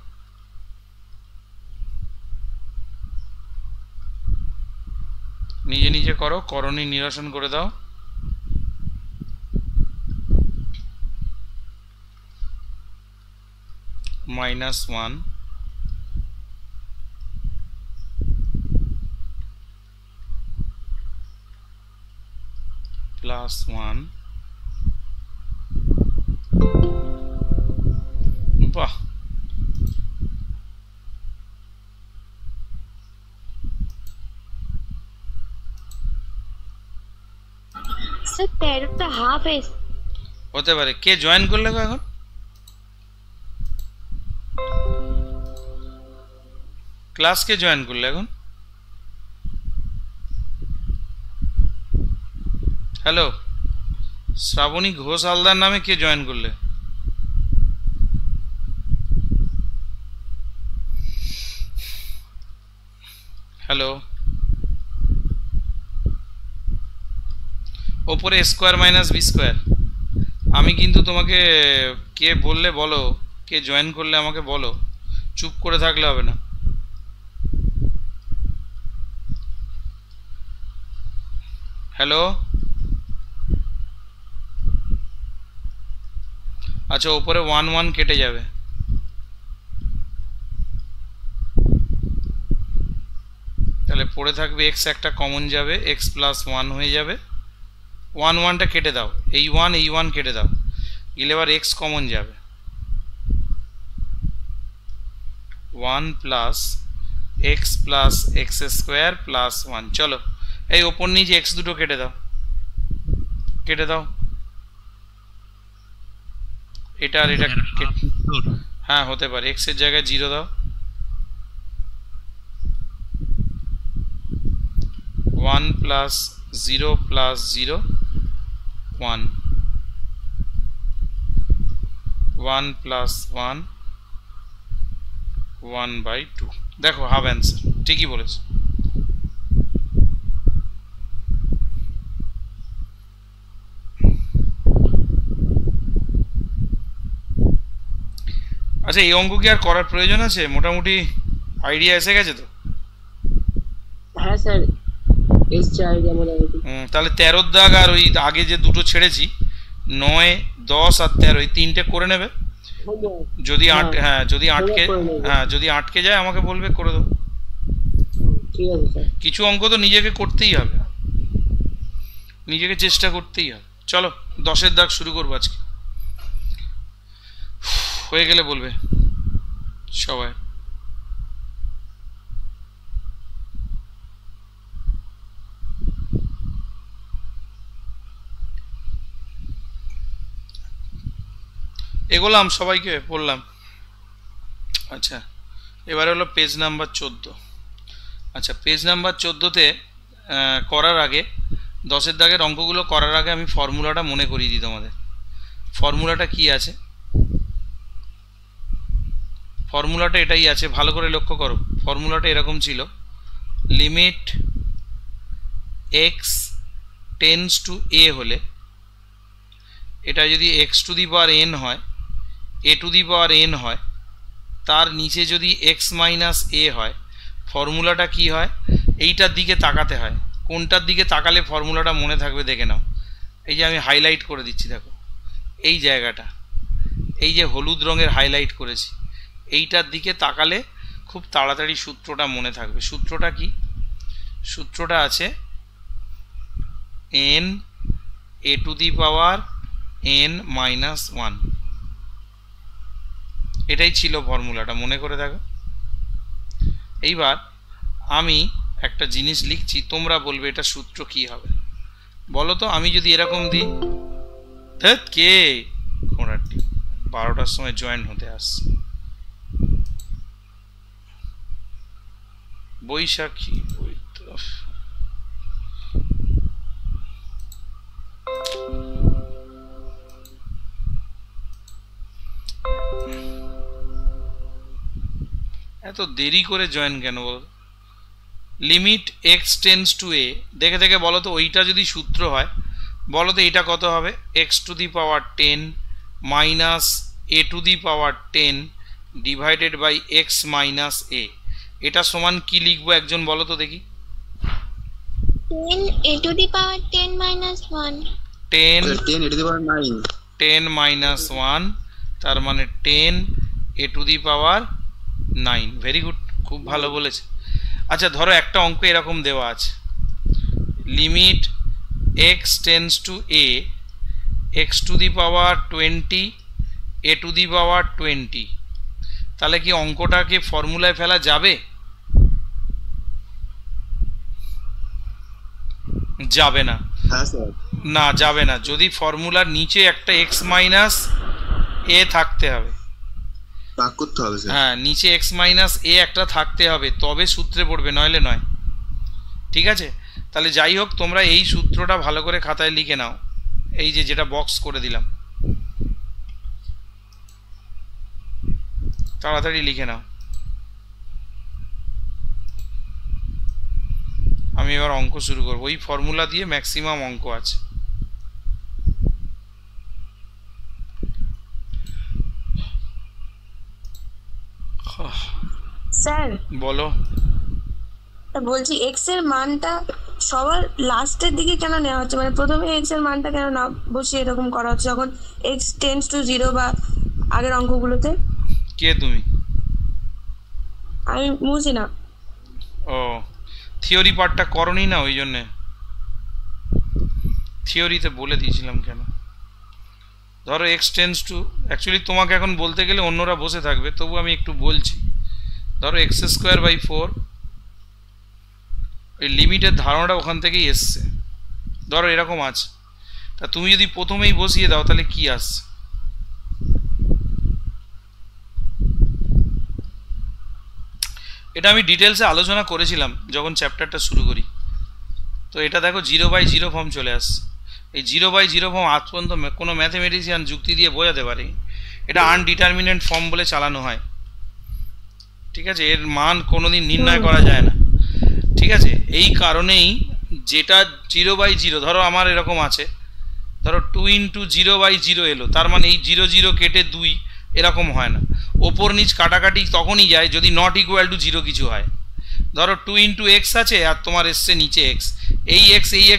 নিজে নিজে করো করণী নিরসন করে দাও -1 +1 বাহ স্যার 13টা হাফ এস হতে পারে কে জয়েন করলে গো এখন ক্লাস কে জয়েন করলে এখন হ্যালো শ্রাবণী ঘোষ হালদার নামে কে জয়েন করলে হ্যালো ওপরে a² - b² আমি কিন্তু তোমাকে কে বললে বলো কে জয়েন করলে আমাকে বলো চুপ করে থাকলে হবে না হ্যালো আচ্ছা ওপরে 1 1 কেটে যাবে তাহলে পড়ে থাকবে x একটা কমন যাবে x + 1 হয়ে যাবে 1 1টা কেটে দাও এই 1 কেটে দাও গেলে এবার x কমন যাবে 1 + x + x² + 1 চলো এই ওপর নিচে x দুটো কেটে দাও এটা আর এটা হ্যাঁ হতে পারে x এর জায়গায় 0 দাও প্লাস 0 প্লাস 0 1 1 প্লাস 1 1/2 দেখো হাফ অ্যান্সার ঠিকই বলেছে আচ্ছা এই অঙ্ক কি আর করার প্রয়োজন আছে মোটামুটি আইডিয়া এসে গেছে তো হ্যাঁ স্যার এসছে আইডিয়া মোটামুটি তাহলে 13 দাগ আর ওই আগে যে দুটো ছেড়েছি 9 10 আর 13 এই তিনটে করে নেবে যদি যদি আটকে যায় আমাকে বলবে করে দেবো ঠিক আছে স্যার কিছু অঙ্ক তো নিজেকে করতেই হবে নিজেকে চেষ্টা করতেই হবে চলো 10 এর দাগ শুরু করবো আজকে হয়ে গেলে বলবে সবাই এগোলাম সবাইকে বললাম আচ্ছা এবারে হলো পেজ নাম্বার 14 আচ্ছা পেজ নাম্বার 14তে করার আগে 10 এর দাগের অঙ্কগুলো করার আগে আমি ফর্মুলাটা মনে করিয়ে দিই তোমাদের ফর্মুলাটা কি আছে ফর্মুলাটা এটাই আছে ভালো করে লক্ষ্য করো ফর্মুলাটা এরকম ছিল limit x tends to a হলে এটা যদি x to the power n হয় a to the power n হয় তার নিচে যদি x মাইনাস a হয় ফর্মুলাটা কি হয় এইটার দিকে তাকাতে হয় কোনটার দিকে তাকালে ফর্মুলাটা মনে থাকবে দেখে নাও এই যে আমি হাইলাইট করে দিচ্ছি দেখো এই জায়গাটা এই যে হলুদ রঙের হাইলাইট করেছি এইটার দিকে তাকালে খুব তাড়াতাড়ি সূত্রটা মনে থাকবে সূত্রটা কি সূত্রটা আছে n a to the power n minus 1 এটাই ছিল ফর্মুলাটা মনে করে দেখো এইবার আমি একটা জিনিস লিখছি তোমরা বলবে এটা সূত্র কি হবে বলো তো আমি যদি এরকম দিই কে কোনটি 12টার সময় জয়েন হতে আসছে বৈশাখী এত দেরি করে জয়েন কেন বল limit x tends to a দেখে দেখে বলো তো ওইটা যদি সূত্র হয় বলো তো এটা কত হবে x to the power 10 minus a to the power 10 divided by x minus a এটা সমান কি লিখবো একজন বলো তো দেখি 10 a to the power 10 minus 1 10 a to the power 9 10 minus 1 তার মানে 10 a to the power 9 very good খুব ভালো বলেছে আচ্ছা ধরো একটা অঙ্ক এরকম দেওয়া আছে limit x tends to a x to the power 20 a to the power 20 তাহলে কি অঙ্কটাকে ফর্মুলায় ফেলা যাবে যাবে না হ্যাঁ স্যার না যাবে না যদি ফর্মুলার নিচে একটা x মাইনাস a থাকতে হবে ভাগ করতে হবে স্যার হ্যাঁ নিচে x মাইনাস a একটা থাকতে হবে তবে সূত্রে পড়বে নইলে নয় ঠিক আছে তাহলে যাই হোক তোমরা এই সূত্রটা ভালো করে খাতায় লিখে নাও এই যে যেটা বক্স করে দিলাম তাড়াতাড়ি লিখে নাও আমি এবার অঙ্ক শুরু করব ওই ফর্মুলা দিয়ে ম্যাক্সিমাম অঙ্ক আছে স্যার বলো বলছি x এর মানটা সবার লাস্টের দিকে কেন নেওয়া হচ্ছে মানে প্রথমে x এর মানটা কেন না বসিয়ে এরকম করা হচ্ছে যখন x টেন্ডস টু 0 বা আগের অঙ্কগুলোতে কে তুমি আমি বুঝি না ও থিওরি পার্টটা করনি না ওই জন্য থিওরিতে বলে দিয়েছিলাম কেন ধরো x টেন্ডস টু অ্যাকচুয়ালি তোমাকে এখন বলতে গেলে অন্যরা বসে থাকবে তবু আমি একটু বলছি ধরো x²/4 এই লিমিটের ধারণাটা ওখান থেকেই এসছে ধরো এরকম আছে তা তুমি যদি প্রথমেই বসিয়ে দাও তাহলে কি আসছে এটা আমি ডিটেলসে আলোচনা করেছিলাম যখন চ্যাপ্টারটা শুরু করি তো এটা দেখো 0/0 ফর্ম চলে আসছে। এই 0/0 ফর্ম আজ পর্যন্ত কোনো ম্যাথমেটিশিয়ান যুক্তি দিয়ে বোঝাতে পারে এটা আনডিটারমিনেন্ট ফর্ম বলে চালানো হয়, ঠিক আছে? এর মান কোনোদিন নির্ণয় করা যায় না, ঠিক আছে? এই কারণেই যেটা 0/0, ধরো আমার এরকম আছে, ধরো 2 × 0/0 এলো, তার মানে এই 0 0 কেটে 2 এরকম হয় না, ওপর নিচ কাটাকাটি তখনই যায় যদি নট ইকুয়াল টু 0 কিছু হয়। ধরো 2 × x আছে আর তোমার এসছে নিচে x, এই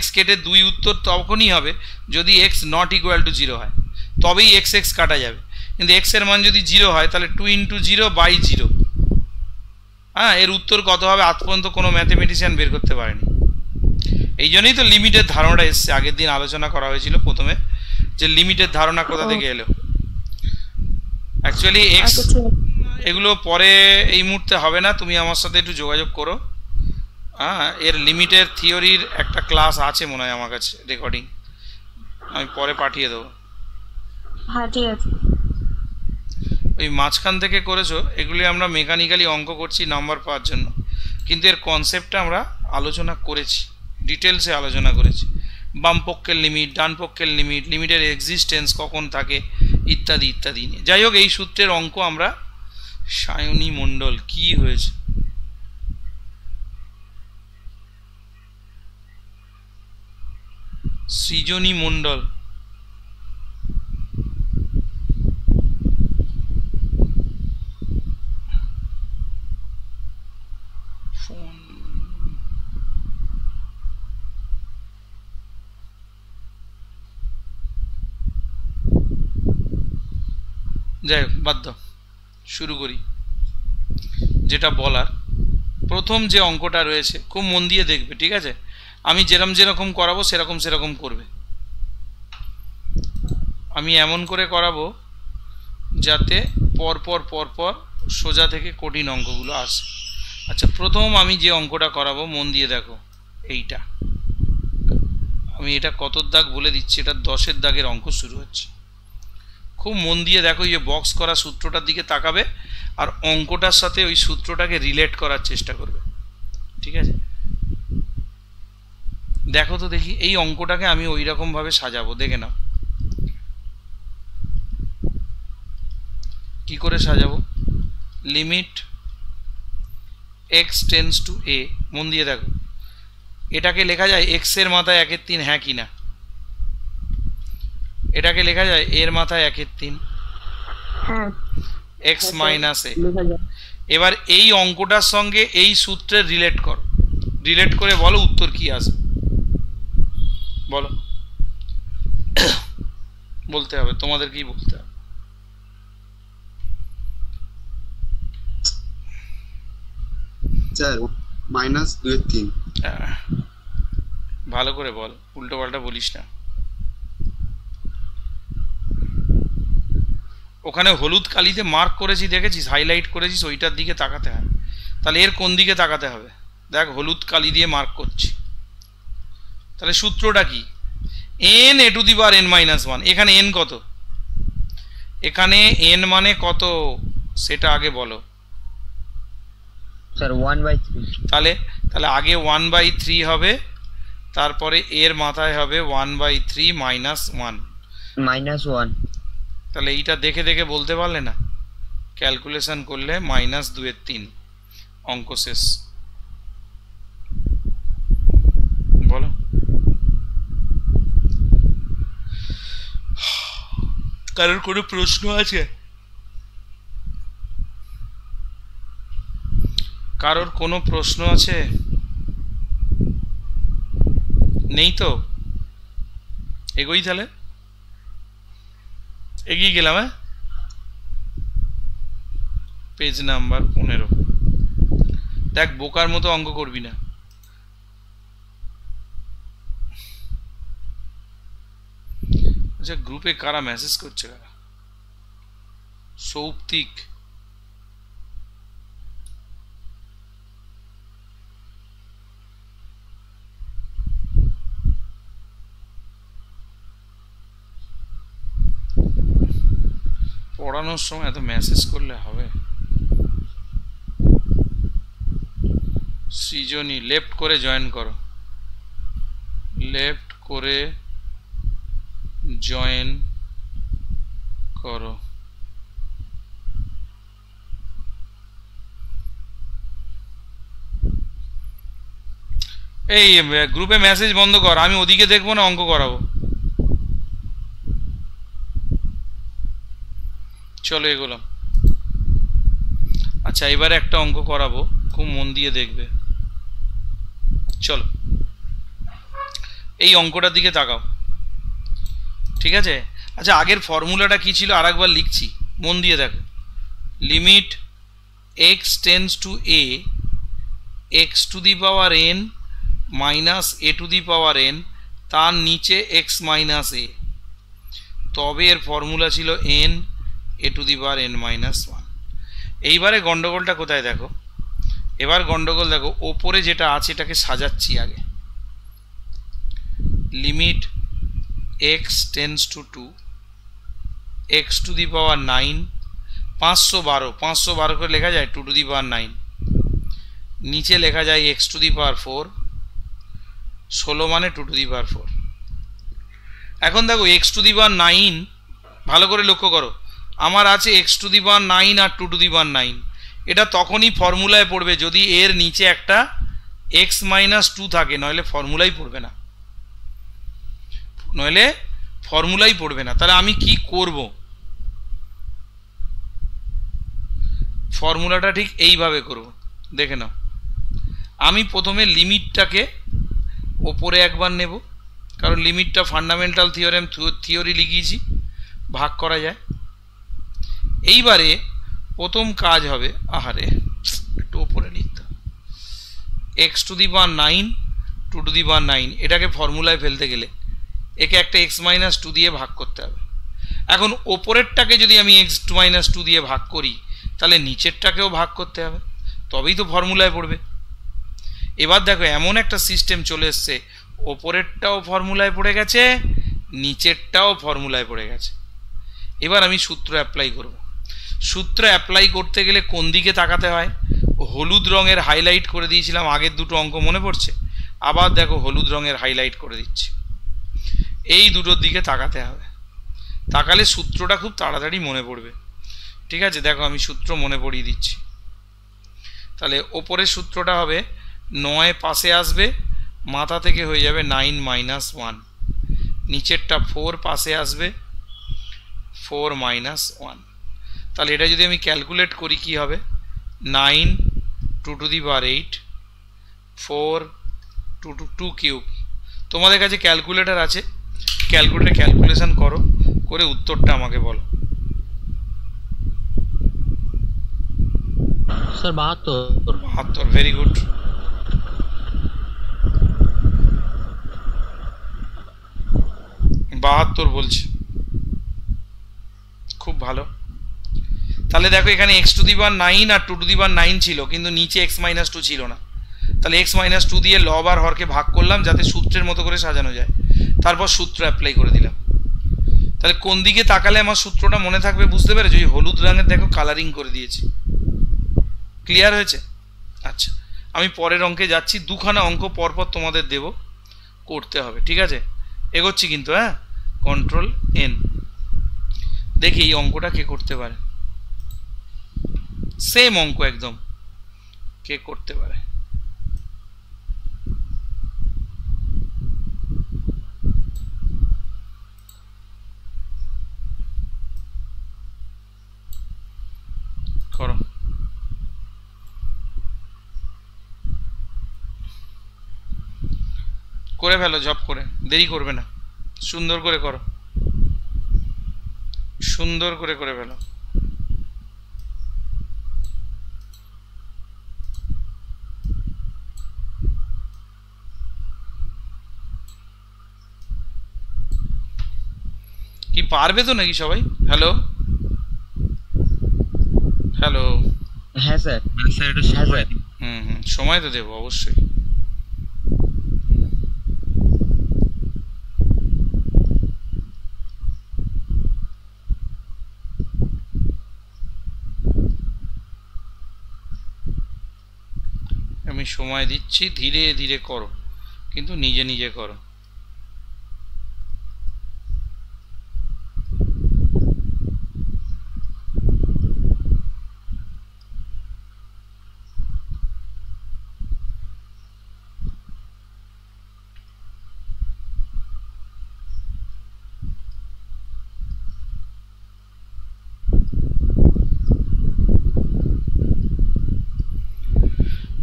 x কেটে 2 উত্তর তখনই হবে যদি x নট ইকুয়াল টু 0 হয়, তবেই x কাটা যাবে। কিন্তু x এর মান যদি 0 হয় তাহলে 2 × 0/0, হ্যাঁ, এর উত্তর কত হবে আজ পর্যন্ত কোনো ম্যাথমেটিশিয়ান বের করতে পারেনি। এই জন্যই তো লিমিটের ধারণাটা এসছে, আগের দিন আলোচনা করা হয়েছিল প্রথমে যে লিমিটের ধারণা কোথা থেকে এলো। অ্যাকচুয়ালি x এগুলো পরে এই মুহূর্তে হবে না, তুমি আমার সাথে একটু যোগাযোগ করো, হ্যাঁ, এর লিমিটের থিওরির একটা ক্লাস আছে মনে হয় আমার কাছে রেকর্ডিং, আমি পরে পাঠিয়ে দেবো। হ্যাঁ ঠিক আছে। ওই মাঝখান থেকে করেছো, এগুলি আমরা মেকানিক্যালি অঙ্ক করছি নাম্বার পাওয়ার জন্য, কিন্তু এর কনসেপ্টটা আমরা আলোচনা করেছি, ডিটেলসে আলোচনা করেছি, বাম পক্ষের লিমিট, ডান পক্ষের লিমিট, লিমিটের এক্সিস্টেন্স কখন থাকে ইত্যাদি ইত্যাদি নিয়ে। যাই হোক, এই সূত্রের অঙ্ক আমরা সায়নী মণ্ডল কি হয়েছে সৃজনী মণ্ডল যাই হোক বাদ দাও, শুরু করি। যেটা বলার, প্রথম যে অঙ্কটা রয়েছে খুব মন দিয়ে দেখবে, ঠিক আছে? আমি যেরকম করাবো সেরকম করবে। আমি এমন করে করাবো যাতে পরপর সোজা থেকে কঠিন অঙ্কগুলো আসে। আচ্ছা, প্রথম আমি যে অঙ্কটা করাবো মন দিয়ে দেখো, এইটা আমি এটা কত দাগ বলে দিচ্ছি, এটা 10-এর দাগের অঙ্ক শুরু হচ্ছে। খুব মন দিয়ে দেখো, এই যে বক্স করা সূত্রটার দিকে তাকাবে আর অঙ্কটার সাথে ওই সূত্রটাকে রিলেট করার চেষ্টা করবে, ঠিক আছে? দেখো তো দেখি এই অঙ্কটাকে আমি ওই রকম ভাবে সাজাবো, দেখে নাও কি করে সাজাবো। Limit x tends to a, মন দিয়ে দেখো, এটাকে লেখা যায় x এর মাথায় 1/3, হ্যাঁ কি না? এটাকে লেখা যায় এর মাথায় 1/3, হ্যাঁ, x মাইনাস a। এবার এই অঙ্কটার সঙ্গে এই সূত্রের রিলেট করে বলো উত্তর কি আসবে, বলো। বলতে হবে, তোমাদেরকেই বলতে হবে। স্যার -2/3। ভালো করে বল, উল্টো পাল্টা বলিস না। ওখানে হলুদ কালিতে মার্ক করেছি দেখেছিস, হাইলাইট করেছিস, ওইটার দিকে তাকাতে হবে। তাহলে এর কোন দিকে তাকাতে হবে? দেখ, হলুদ কালি দিয়ে মার্ক করছি। তাহলে সূত্রটা কি? n a to the power n-1। এখানে n কত? এখানে n মানে কত সেটা আগে বলো স্যার 1/3। তাহলে আগে 1/3 হবে, তারপরে এর মাথায় হবে 1/3 -1। তাহলে এইটা দেখে দেখে বলতে পারলে না, ক্যালকুলেশন করলে -2/3, অঙ্ক শেষ। বলো, কারোর কোনো প্রশ্ন আছে? কারোর কোনো প্রশ্ন আছে? নেই তো? এগোই তাহলে, এগিয়ে গেলাম। হ্যাঁ, পেজ নাম্বার 15। দেখ, বোকার মতো অঙ্ক করবি না। আচ্ছা, গ্রুপে কারা মেসেজ করছে? কারা? সৌপ্তিক, পড়ানোর সময় এত মেসেজ করলে হবে? সৃজনী লেফট করে জয়েন করো। লেফট করে জয়েন করো। এই গ্রুপে মেসেজ বন্ধ কর, আমি ওদিকে দেখবো না, অঙ্ক করাবো। চলো এগোলাম। আচ্ছা এবারে একটা অঙ্ক করাবো, খুব মন দিয়ে দেখবে। চলো এই অঙ্কটার দিকে তাকাও, ঠিক আছে? আচ্ছা আগের ফর্মুলাটা কি ছিল আরেকবার লিখছি, মন দিয়ে দেখো। Limit x tends two A, x to the power N minus A two the power N, তার নিচে এক্স মাইনাস এ, তবে এর ফর্মুলা ছিল N A two the power N minus one. এইবারে গন্ডগোলটা কোথায় দেখো, এবার গন্ডগোল দেখো ওপরে যেটা আছে এটাকে সাজাচ্ছি আগে। Limit x tends to two, x to the power 9, 512 করে লেখা যায় 2 টু দি পাওয়ার 9, নিচে লেখা যায় এক্স টু দি পাওয়ার 4, 16 মানে 2 টু দি পাওয়ার 4। এখন দেখো এক্স টু দি পাওয়ার 9, ভালো করে লক্ষ্য করো, আমার আছে এক্স টু দি পাওয়ার 9 আর 2 টু দি পাওয়ার 9। এটা তখনই ফর্মুলায় পড়বে যদি এর নিচে একটা এক্স মাইনাস 2 থাকে, নইলে ফর্মুলাই পড়বে না, নইলে ফর্মুলাই পড়বে না। তাহলে আমি কি করব, ফর্মুলাটা ঠিক এইভাবে করব, দেখে নাও। আমি প্রথমে লিমিটটাকে ওপরে একবার নেব, কারণ লিমিটটা ফান্ডামেন্টাল থিওরি লিখিয়েছি, ভাগ করা যায়। এইবারে প্রথম কাজ হবে, আহারে একটু ওপরে লিখতে, x to the power 9 2 to the power 9, এটাকে ফর্মুলায় ফেলতে গেলে একে একটা এক্স মাইনাস 2 দিয়ে ভাগ করতে হবে। এখন ওপরেরটাকে যদি আমি এক্স মাইনাস 2 দিয়ে ভাগ করি, তাহলে নিচেরটাকেও ভাগ করতে হবে, তবেই তো ফর্মুলায় পড়বে। এবার দেখো এমন একটা সিস্টেম চলে এসছে, ওপরেরটাও ফর্মুলায় পড়ে গেছে, নিচেরটাও ফর্মুলায় পড়ে গেছে। এবার আমি সূত্র অ্যাপ্লাই করব। সূত্র অ্যাপ্লাই করতে গেলে কোন দিকে তাকাতে হয়, হলুদ রঙের হাইলাইট করে দিয়েছিলাম আগের দুটো অঙ্ক, মনে পড়ছে? আবার দেখো হলুদ রঙের হাইলাইট করে দিচ্ছি, এই দুটোর দিকে তাকাতে হবে, তাকালে সূত্রটা খুব তাড়াতাড়ি মনে পড়বে। ঠিক আছে, দেখো আমি সূত্র মনে পড়িয়ে দিচ্ছি। তাহলে ওপরের সূত্রটা হবে 9 পাশে আসবে, মাথা থেকে হয়ে যাবে 9 মাইনাস 1, নিচেরটা 4 পাশে আসবে, 4 মাইনাস 1। তাহলে এটা যদি আমি ক্যালকুলেট করি কি হবে, 9 2 টু দি পাওয়ার 8, 4 2 কিউব। তোমাদের কাছে ক্যালকুলেটর আছে, ক্যালকুলেশন করো, করে উত্তরটা আমাকে বলো। স্যার 72। Very good. বাহাত্তর বলছে, খুব ভালো। তাহলে দেখো এখানে এক্স টু দি পাওয়ার 9 আর 2 টু দি পাওয়ার 9 ছিল, কিন্তু নিচে এক্স মাইনাস 2 ছিল না। তাহলে এক্স মাইনাস 2 দিয়ে লব আর হরকে ভাগ করলাম যাতে সূত্রের মতো করে সাজানো যায়, তারপর সূত্র অ্যাপ্লাই করে দিলাম। তাহলে কোন দিকে তাকালে আমার সূত্রটা মনে থাকবে বুঝতে পেরেছো? এই হলুদ রঙের দেখো কালারিং করে দিয়েছি, ক্লিয়ার হয়েছে? আচ্ছা আমি পরের অঙ্কে যাচ্ছি, দুখানা অঙ্ক পরপর তোমাদের দেব, করতে হবে, ঠিক আছে? এগোচ্ছি কিন্তু, হ্যাঁ, কন্ট্রোল এন। দেখি এই অঙ্কটা কে করতে পারে, সেম অঙ্ক একদম, কে করতে পারে? করো। করে ফেলো ঝপ করে, দেরি করবে না, সুন্দর করে করো, সুন্দর করে করে ফেলো। কি পারবে তো নাকি সবাই? হ্যালো হ্যালো, হ্যাঁ স্যার। স্যার এটা সময় দিন। সময় তো দেবো অবশ্যই। আমি সময় দিচ্ছি, ধীরে ধীরে করো, কিন্তু নিজে নিজে করো।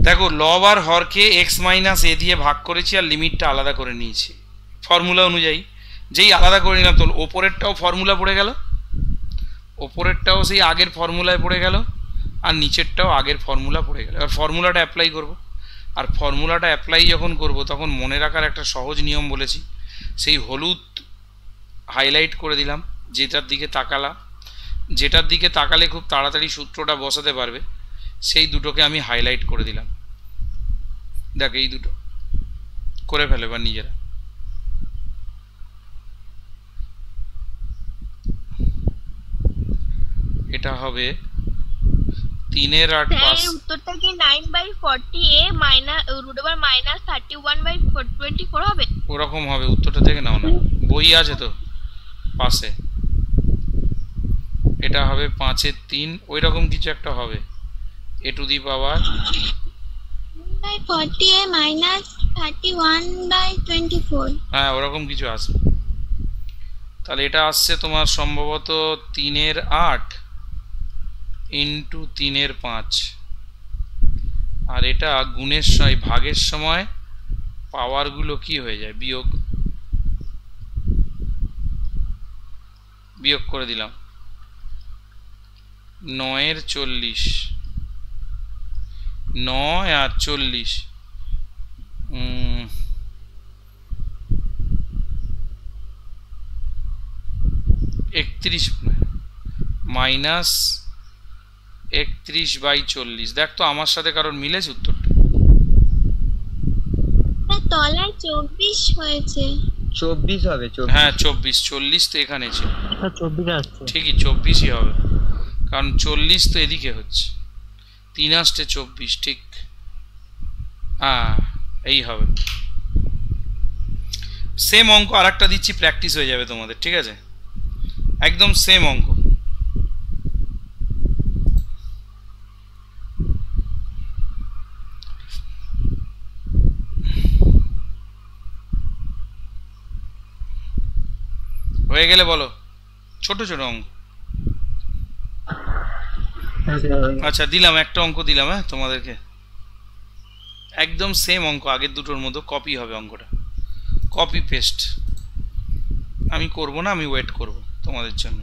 দেখো লব আর হরকে এক্স মাইনাস এ দিয়ে ভাগ করেছি আর লিমিটটা আলাদা করে নিয়েছি ফর্মুলা অনুযায়ী। যেই আলাদা করে নিলাম তো ওপরেরটাও ফর্মুলা পড়ে গেল, ওপরেরটাও সেই আগের ফর্মুলায় পড়ে গেল, আর নিচেরটাও আগের ফর্মুলা পড়ে গেল। এবার ফর্মুলাটা অ্যাপ্লাই করব, আর ফর্মুলাটা অ্যাপ্লাই যখন করব তখন মনে রাখার একটা সহজ নিয়ম বলেছি, সেই হলুদ হাইলাইট করে দিলাম যেটার দিকে তাকালে খুব তাড়াতাড়ি সূত্রটা বসাতে পারবে, সেই দুটোকে আমি হাইলাইট করে দিলাম। দেখ এই দুটো করে ফেলে বা নিজেরা। এটা হবে 3 আর 8 উত্তরটা কি 9/40a √/-31/24 হবে? ওরকম হবে, উত্তরটা দেখে নাও না, বই আছে তো পাশে। এটা হবে 5 এর 3, ওই রকম কিছু একটা হবে, a to the power 9/40a -31/24। হ্যাঁ ওরকম কিছু আসবে। তাহলে এটা আসছে তোমার সম্ভবত 3 এর 8 ইন্টু 3 এর 5, আর এটা গুণের সময় ভাগের সময় পাওয়ারগুলো কি হয়ে যায়, বিয়োগ করে দিলাম। 9 এর 40, 9 আর 40 31 মাইনাস 31/40। দেখ তো আমার সাথে কারোর মিলেছে উত্তরটা? তলায় 24 হয়েছে। 24 হবে। হ্যাঁ 24, 40 তো এখানে ছিল, 24 আসছে ঠিকই 24ই হবে, কারণ 40 তো এদিকে হচ্ছে, 3 আসছে 24, ঠিক। হ্যাঁ এই হবে। সেম অঙ্ক আর একটা দিচ্ছি, প্র্যাকটিস হয়ে যাবে তোমাদের, ঠিক আছে? একদম সেম অঙ্ক। হয়ে গেলে বলো, ছোট ছোট অঙ্ক। আচ্ছা দিলাম একটা অঙ্ক দিলাম, হ্যাঁ তোমাদেরকে একদম সেম অঙ্ক, আগের দুটোর মতো কপি হবে অঙ্কটা, কপি পেস্ট। আমি করব না, আমি ওয়েট করব তোমাদের জন্য।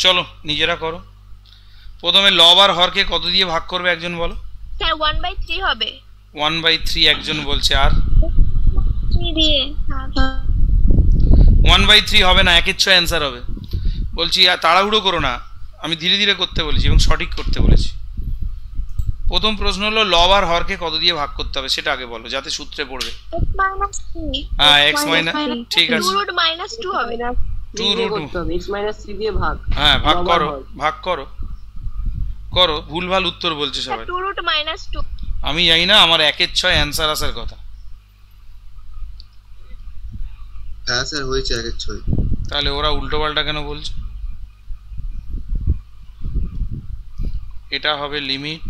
চলো নিজেরা করো। প্রথমে লব আর হরকে কত দিয়ে ভাগ করবে একজন বলো? স্যার 1/3 হবে। 1/3 একজন বলছে, আর 3 দিয়ে 1/3 হবে না, 1/6 অ্যান্সার হবে। বলছি তাড়াহুড়ো করো না, আমি ধীরে ধীরে করতে বলেছি এবং সঠিক করতে বলেছি। প্রথম প্রশ্ন হলো লব আর হরকে কত দিয়ে ভাগ করতে হবে সেটা আগে বলো, যাতে সূত্রে পড়বে। হ্যাঁ x মাইনাস, ঠিক আছে, 2√-2 হবে না, 2√2 x - 3 দিয়ে ভাগ। হ্যাঁ ভাগ করো, ভাগ করো, করো। ভুলভাল উত্তর বলছে সবাই। 2√-2 আমি জানি না, আমার 1/6 অ্যান্সার আসার কথা। হ্যাঁ স্যার হয়েছে 1/6। তাহলে ওরা উল্টো পাল্টা কেন বলছে? এটা হবে limit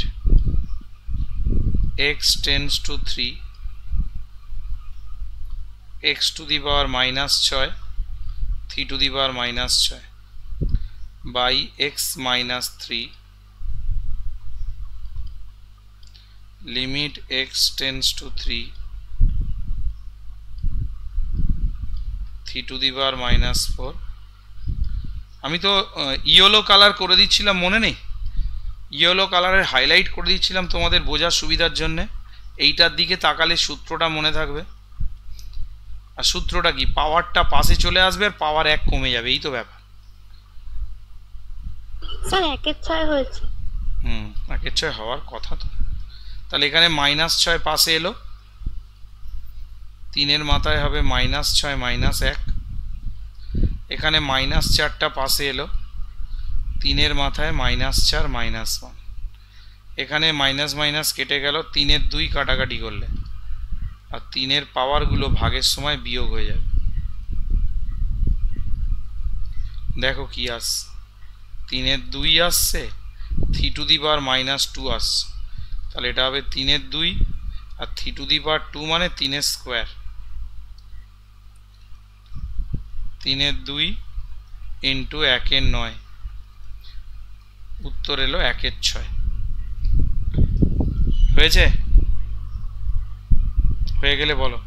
x tends to 3 x to the power -6 3 to the power -6 by x - 3 limit x tends to 3 3 to the power -4। আমি তো ইয়েলো কালার করে দিচ্ছিলাম, মনে নেই? ইয়েলো কালারের হাইলাইট করে দিচ্ছিলাম তোমাদের বোঝার সুবিধার জন্য। এইটার দিকে তাকালে সূত্রটা মনে থাকবে। আর সূত্রটা কি? পাওয়ারটা পাশে চলে আসবে আর পাওয়ার 1 কমে যাবে, এই তো ব্যাপার। স্যার 1/6 হয়েছে। 1/6 হওয়ার কথা তো। তাহলে এখানে -6 পাশে এলো, 3 এর মাথায় হবে -6 -1। এখানে -4টা পাশে এলো, 3 এর মাথায় -4 -1। এখানে মাইনাস মাইনাস কেটে গেল, 3 এর 2 কাটাকাটি করলে, আর 3 এর পাওয়ারগুলো ভাগের সময় বিয়োগ হয়ে যাবে। দেখো কি আসছে, 3 এর 2 আসছে, 3 টু দি পাওয়ার -2 আসছে, তাহলে এটা হবে 3 এর 2 আর 3 টু দি পাওয়ার 2 মানে 3 এর স্কোয়ার, 3 এর 2 ইন্টু 1 এর 9, উত্তর এলো 1 এর 6। হয়েছে? হয়ে গেলে বলো।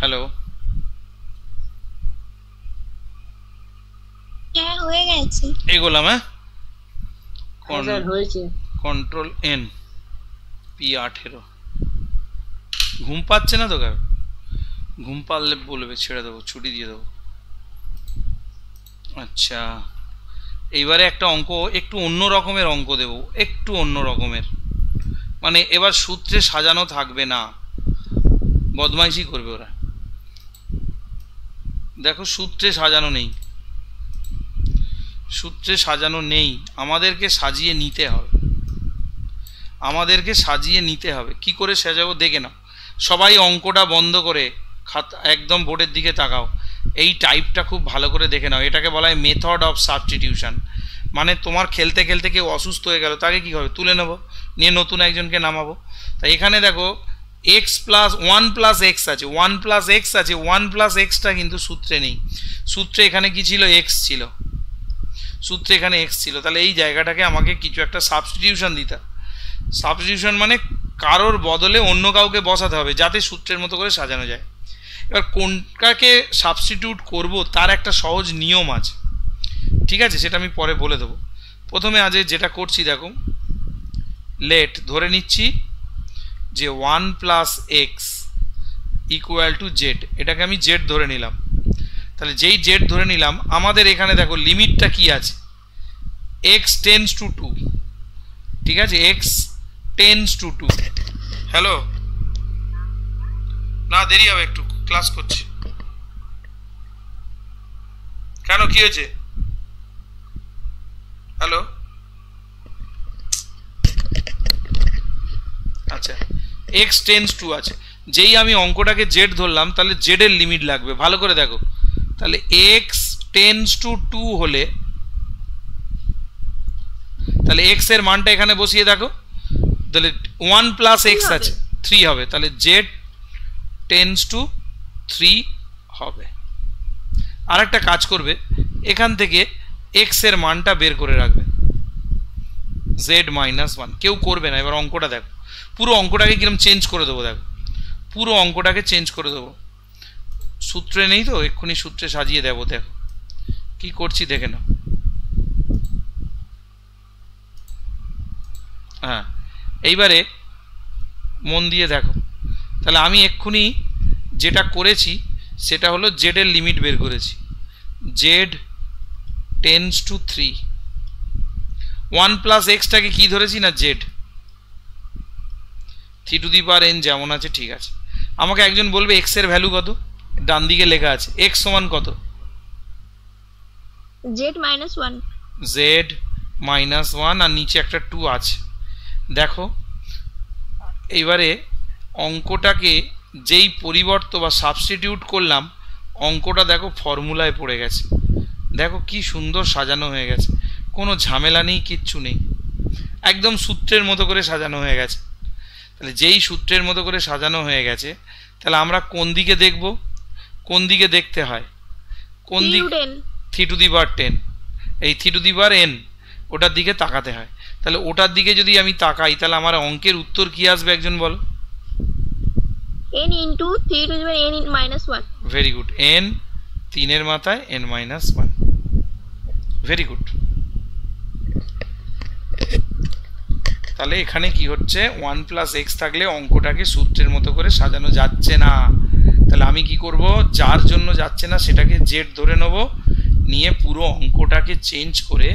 হ্যালো, হ্যাঁ হয়ে গেছে। এগোলাম। হ্যাঁ, স্যার হয়েছে। Control N, P18। ঘুম পাচ্ছে না তো? ঘুম পারলে বলবে, ছেড়ে দেবো, ছুটি দিয়ে দেবো। আচ্ছা, এইবারে একটা অঙ্ক, একটু অন্য রকমের অঙ্ক দেব, একটু অন্য রকমের, মানে এবার সূত্রে সাজানো থাকবে না, বদমাইশি করবে ওরা। দেখো, সূত্রে সাজানো নেই, সূত্রে সাজানো নেই, আমাদেরকে সাজিয়ে নিতে হবে, আমাদেরকে সাজিয়ে নিতে হবে। কি করে সাজাবো দেখে নাও। সবাই অঙ্কটা বন্ধ করে খাতা একদম বোর্ডের দিকে তাকাও, এই টাইপটা খুব ভালো করে দেখে নাও। এটাকে বলা হয় মেথড অফ সাবস্টিটিউশন। মানে তোমার খেলতে খেলতে কেউ অসুস্থ হয়ে গেল, তাকে কী হবে, তুলে নেবো, নিয়ে নতুন একজনকে নামাবো। তাই এখানে দেখো এক্স প্লাস 1 প্লাস এক্স আছে, 1 প্লাস এক্স আছে, 1 প্লাস এক্সটা কিন্তু সূত্রে নেই। সূত্রে এখানে কি ছিল, এক্স ছিল, সূত্রে এখানে এক্স ছিল। তাহলে এই জায়গাটাকে আমাকে কিছু একটা সাবস্টিটিউশন দিতে, সাবস্টিটিউশন মানে কারোর বদলে অন্য কাউকে বসাতে হবে, যাতে সূত্রের মতো করে সাজানো যায়। এবার কোনটাকে সাবস্টিটিউট করব তার একটা সহজ নিয়ম আছে, ঠিক আছে, সেটা আমি পরে বলে দেবো। প্রথমে আজ যেটা করছি দেখো, লেট ধরে নিচ্ছি যে 1 plus x equal to Z, এটাকে আমি জেড ধরে নিলাম। তাহলে যেই জেড ধরে নিলাম, আমাদের এখানে দেখো লিমিটটা কি আছে, এক্স টেন্স টু 2, ঠিক আছে, এক্স টেন্স টু 2। হ্যালো, না দেরি হবে একটু, ক্লাস করছি। কেন, কি হয়েছে? হ্যালো, আচ্ছা, এক্স টেন্স টু আছে, যেই আমি অঙ্কটাকে জেড ধরলাম, তাহলে জেড এর লিমিট লাগবে, ভালো করে দেখো। তাহলে এক্স টেন্স টু 2 হলে, তাহলে এক্স এর মানটা এখানে বসিয়ে দেখো, তাহলে 1 প্লাস এক্স আছে, 3 হবে, তাহলে জেড টেন্স টু 3 হবে। আর একটা কাজ করবে, এখান থেকে এক্স এর মানটা বের করে রাখবে, জেড -1, কেউ করবে না। এবার অঙ্কটা দেখো, পুরো অঙ্কটাকে কিরকম চেঞ্জ করে দেবো, দেখো পুরো অঙ্কটাকে চেঞ্জ করে দেবো। সূত্রে নেই তো, এক্ষুনি সূত্রে সাজিয়ে দেবো, দেখো কি করছি দেখে নাও। হ্যাঁ, এইবারে মন দিয়ে দেখো, তাহলে আমি এক্ষুনি যেটা করেছি সেটা হলো জেড এর লিমিট বের করেছি, জেড টেন্স টু 3, 1 প্লাস এক্সটাকে কি ধরেছি না, Z, 3 to the power n যেমন আছে, ঠিক আছে। আমাকে একজন বলবে এক্স এর ভ্যালু কত, ডান দিকে লেখা আছে এক্স সমান কত, জেড -1, জেড -1, আর নিচে একটা 2 আছে। দেখো এইবারে অঙ্কটাকে যেই পরিবর্তন বা সাবস্টিটিউট করলাম, অঙ্কটা দেখো ফর্মুলায় পড়ে গেছে, দেখো কি সুন্দর সাজানো হয়ে গেছে, কোনো ঝামেলা নেই, কিচ্ছু নেই, একদম সূত্রের মতো করে সাজানো হয়ে গেছে। তাহলে যেই সূত্রের মতো করে সাজানো হয়ে গেছে, তাহলে আমরা কোন দিকে দেখব, কোন দিকে দেখতে হয়, কোন দিক, 3 টু দি পাওয়ার 10, এই 3 টু দি পাওয়ার n, ওটার দিকে তাকাতে হয়। তাহলে ওটার দিকে যদি আমি তাকাই, তাহলে আমার অঙ্কের উত্তর কি আসবে একজন বলো, n into 3 to the power n -1। Very good, n 3 এর মাথায় n -1, ভেরি গুড। তাহলে এখানে কি হচ্ছে, 1 প্লাস এক্স থাকলে অঙ্কটাকে সূত্রের মতো করে সাজানো যাচ্ছে না। তাহলে আমি কি করব, যার জন্য যাচ্ছে না সেটাকে জেড ধরে নেব, নিয়ে পুরো অঙ্কটাকে চেঞ্জ করে,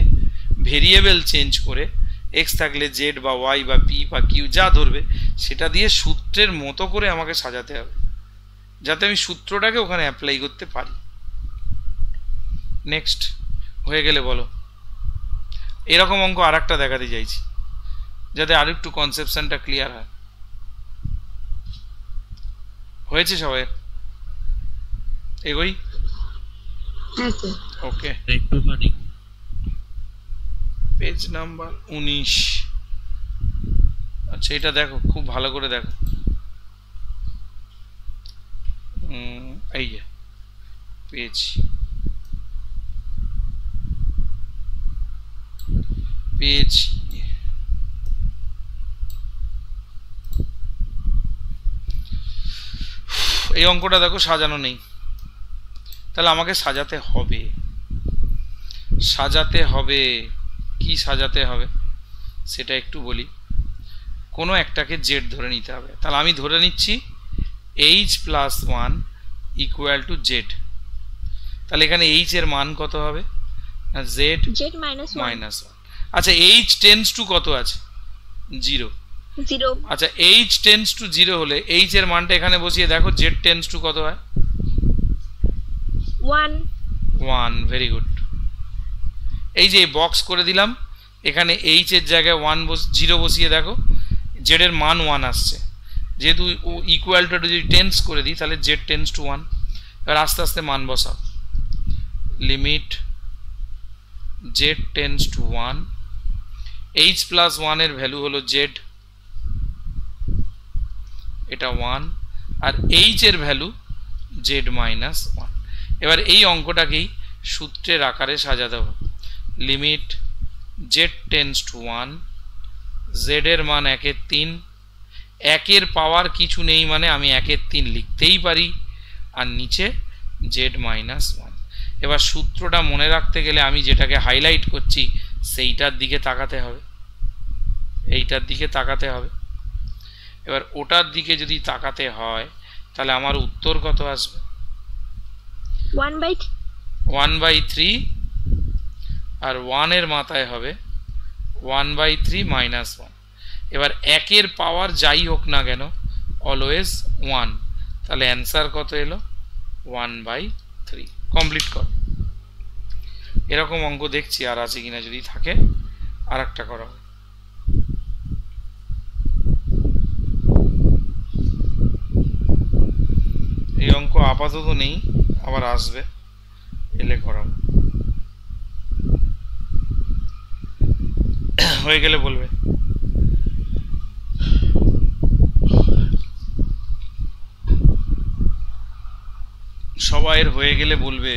ভেরিয়েবল চেঞ্জ করে, এক্স থাকলে জেড বা ওয়াই বা পি বা কিউ যা ধরবে সেটা দিয়ে সূত্রের মতো করে আমাকে সাজাতে হবে, যাতে আমি সূত্রটাকে ওখানে অ্যাপ্লাই করতে পারি। নেক্সট, হয়ে গেলে বলো। এরকম অঙ্ক আরেকটা দেখাতে চাইছি যাতে আর একটু কনসেপশনটা ক্লিয়ার হয়। হয়েছে সবাই? এগোই। হ্যাঁ স্যার। ওকে, একটুখানি পেজ নাম্বার 19। আচ্ছা এটা দেখো, খুব ভালো করে দেখো। এই যে পেজ এই অঙ্কটা দেখো সাজানো নেই, তাহলে আমাকে সাজাতে হবে। কি সাজাতে হবে সেটা একটু বলি। কোনো একটাকে জেড ধরে নিতে হবে, তাহলে আমি ধরে নিচ্ছি h+1 ইকুয়াল টু জেড। তাহলে এখানে h এর মান কত হবে? না z -1। আচ্ছা h টেন্ডস টু কত আছে? 0। আচ্ছা h টেন্ডস টু 0 হলে h এর মানটা এখানে বসিয়ে দেখো z টেন্ডস টু কত হয়? 1। Very good. এই যে বক্স করে দিলাম, এখানে h এর জায়গায় 0 বসিয়ে দেখো, z এর মান 1 আসছে। যেহেতু ইকুয়ালটা যদি টেন্স করে দিই তাহলে z টেন্ডস টু 1। এবার আস্তে আস্তে মান বসাও। Limit z tends to 1, h+1 এর ভ্যালু হলো z, এটা 1, আর h এর ভ্যালু z -1। এবার এই অঙ্কটাকেই সূত্রের আকারে সাজাতে হবে। Limit z tends to 1, z এর মান 1/3, 1 এর পাওয়ার কিছু নেই মানে আমি 1/3 লিখতেই পারি, আর নিচে z -1। এবার সূত্রটা মনে রাখতে গেলে আমি যেটাকে হাইলাইট করছি সেইটার দিকে তাকাতে হবে, এইটার দিকে তাকাতে হবে। এবার ওটার দিকে যদি তাকাতে হয় তাহলে আমার উত্তর কত আসবে? 1/3, আর 1 এর মাথায় হবে 1/3 -1। এবার 1 এর পাওয়ার যাই হোক না কেন অলওয়েজ 1, তাহলে অ্যান্সার কত এলো? 1/3। কমপ্লিট কর। এরকম অঙ্ক দেখছি আর আছে কিনা, যদি থাকে আর একটা করা হবে। এই অঙ্ক আপাতত নেই, আবার আসবে, এলে করাবো। হয়ে গেলে বলবে। সবাইয়ের হয়ে গেলে বলবে।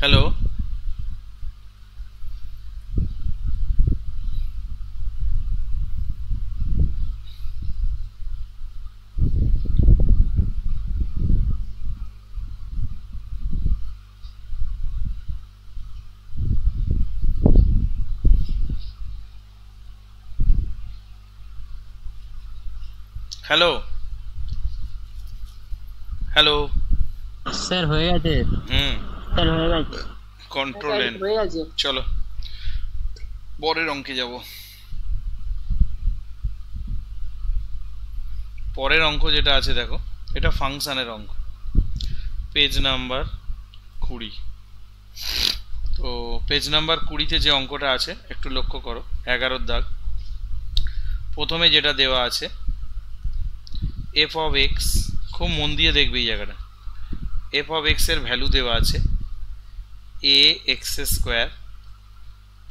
Hello, hello, hello. স্যার হয়ে গেছে। স্যার হয়ে গেছে। Control N. হয়ে গেছে। চলো পরের অঙ্কে যাব। পরের অঙ্ক যেটা আছে দেখো, এটা ফাংশনের অঙ্ক, পেজ নাম্বার 20। তো পেজ নাম্বার 20-তে যে অঙ্কটা আছে একটু লক্ষ্য করো, 11 দাগ। প্রথমে যেটা দেওয়া আছে f of x, খুব মন দিয়ে দেখবে এই জায়গাটা। f of x এর ভ্যালু দেওয়া আছে ax²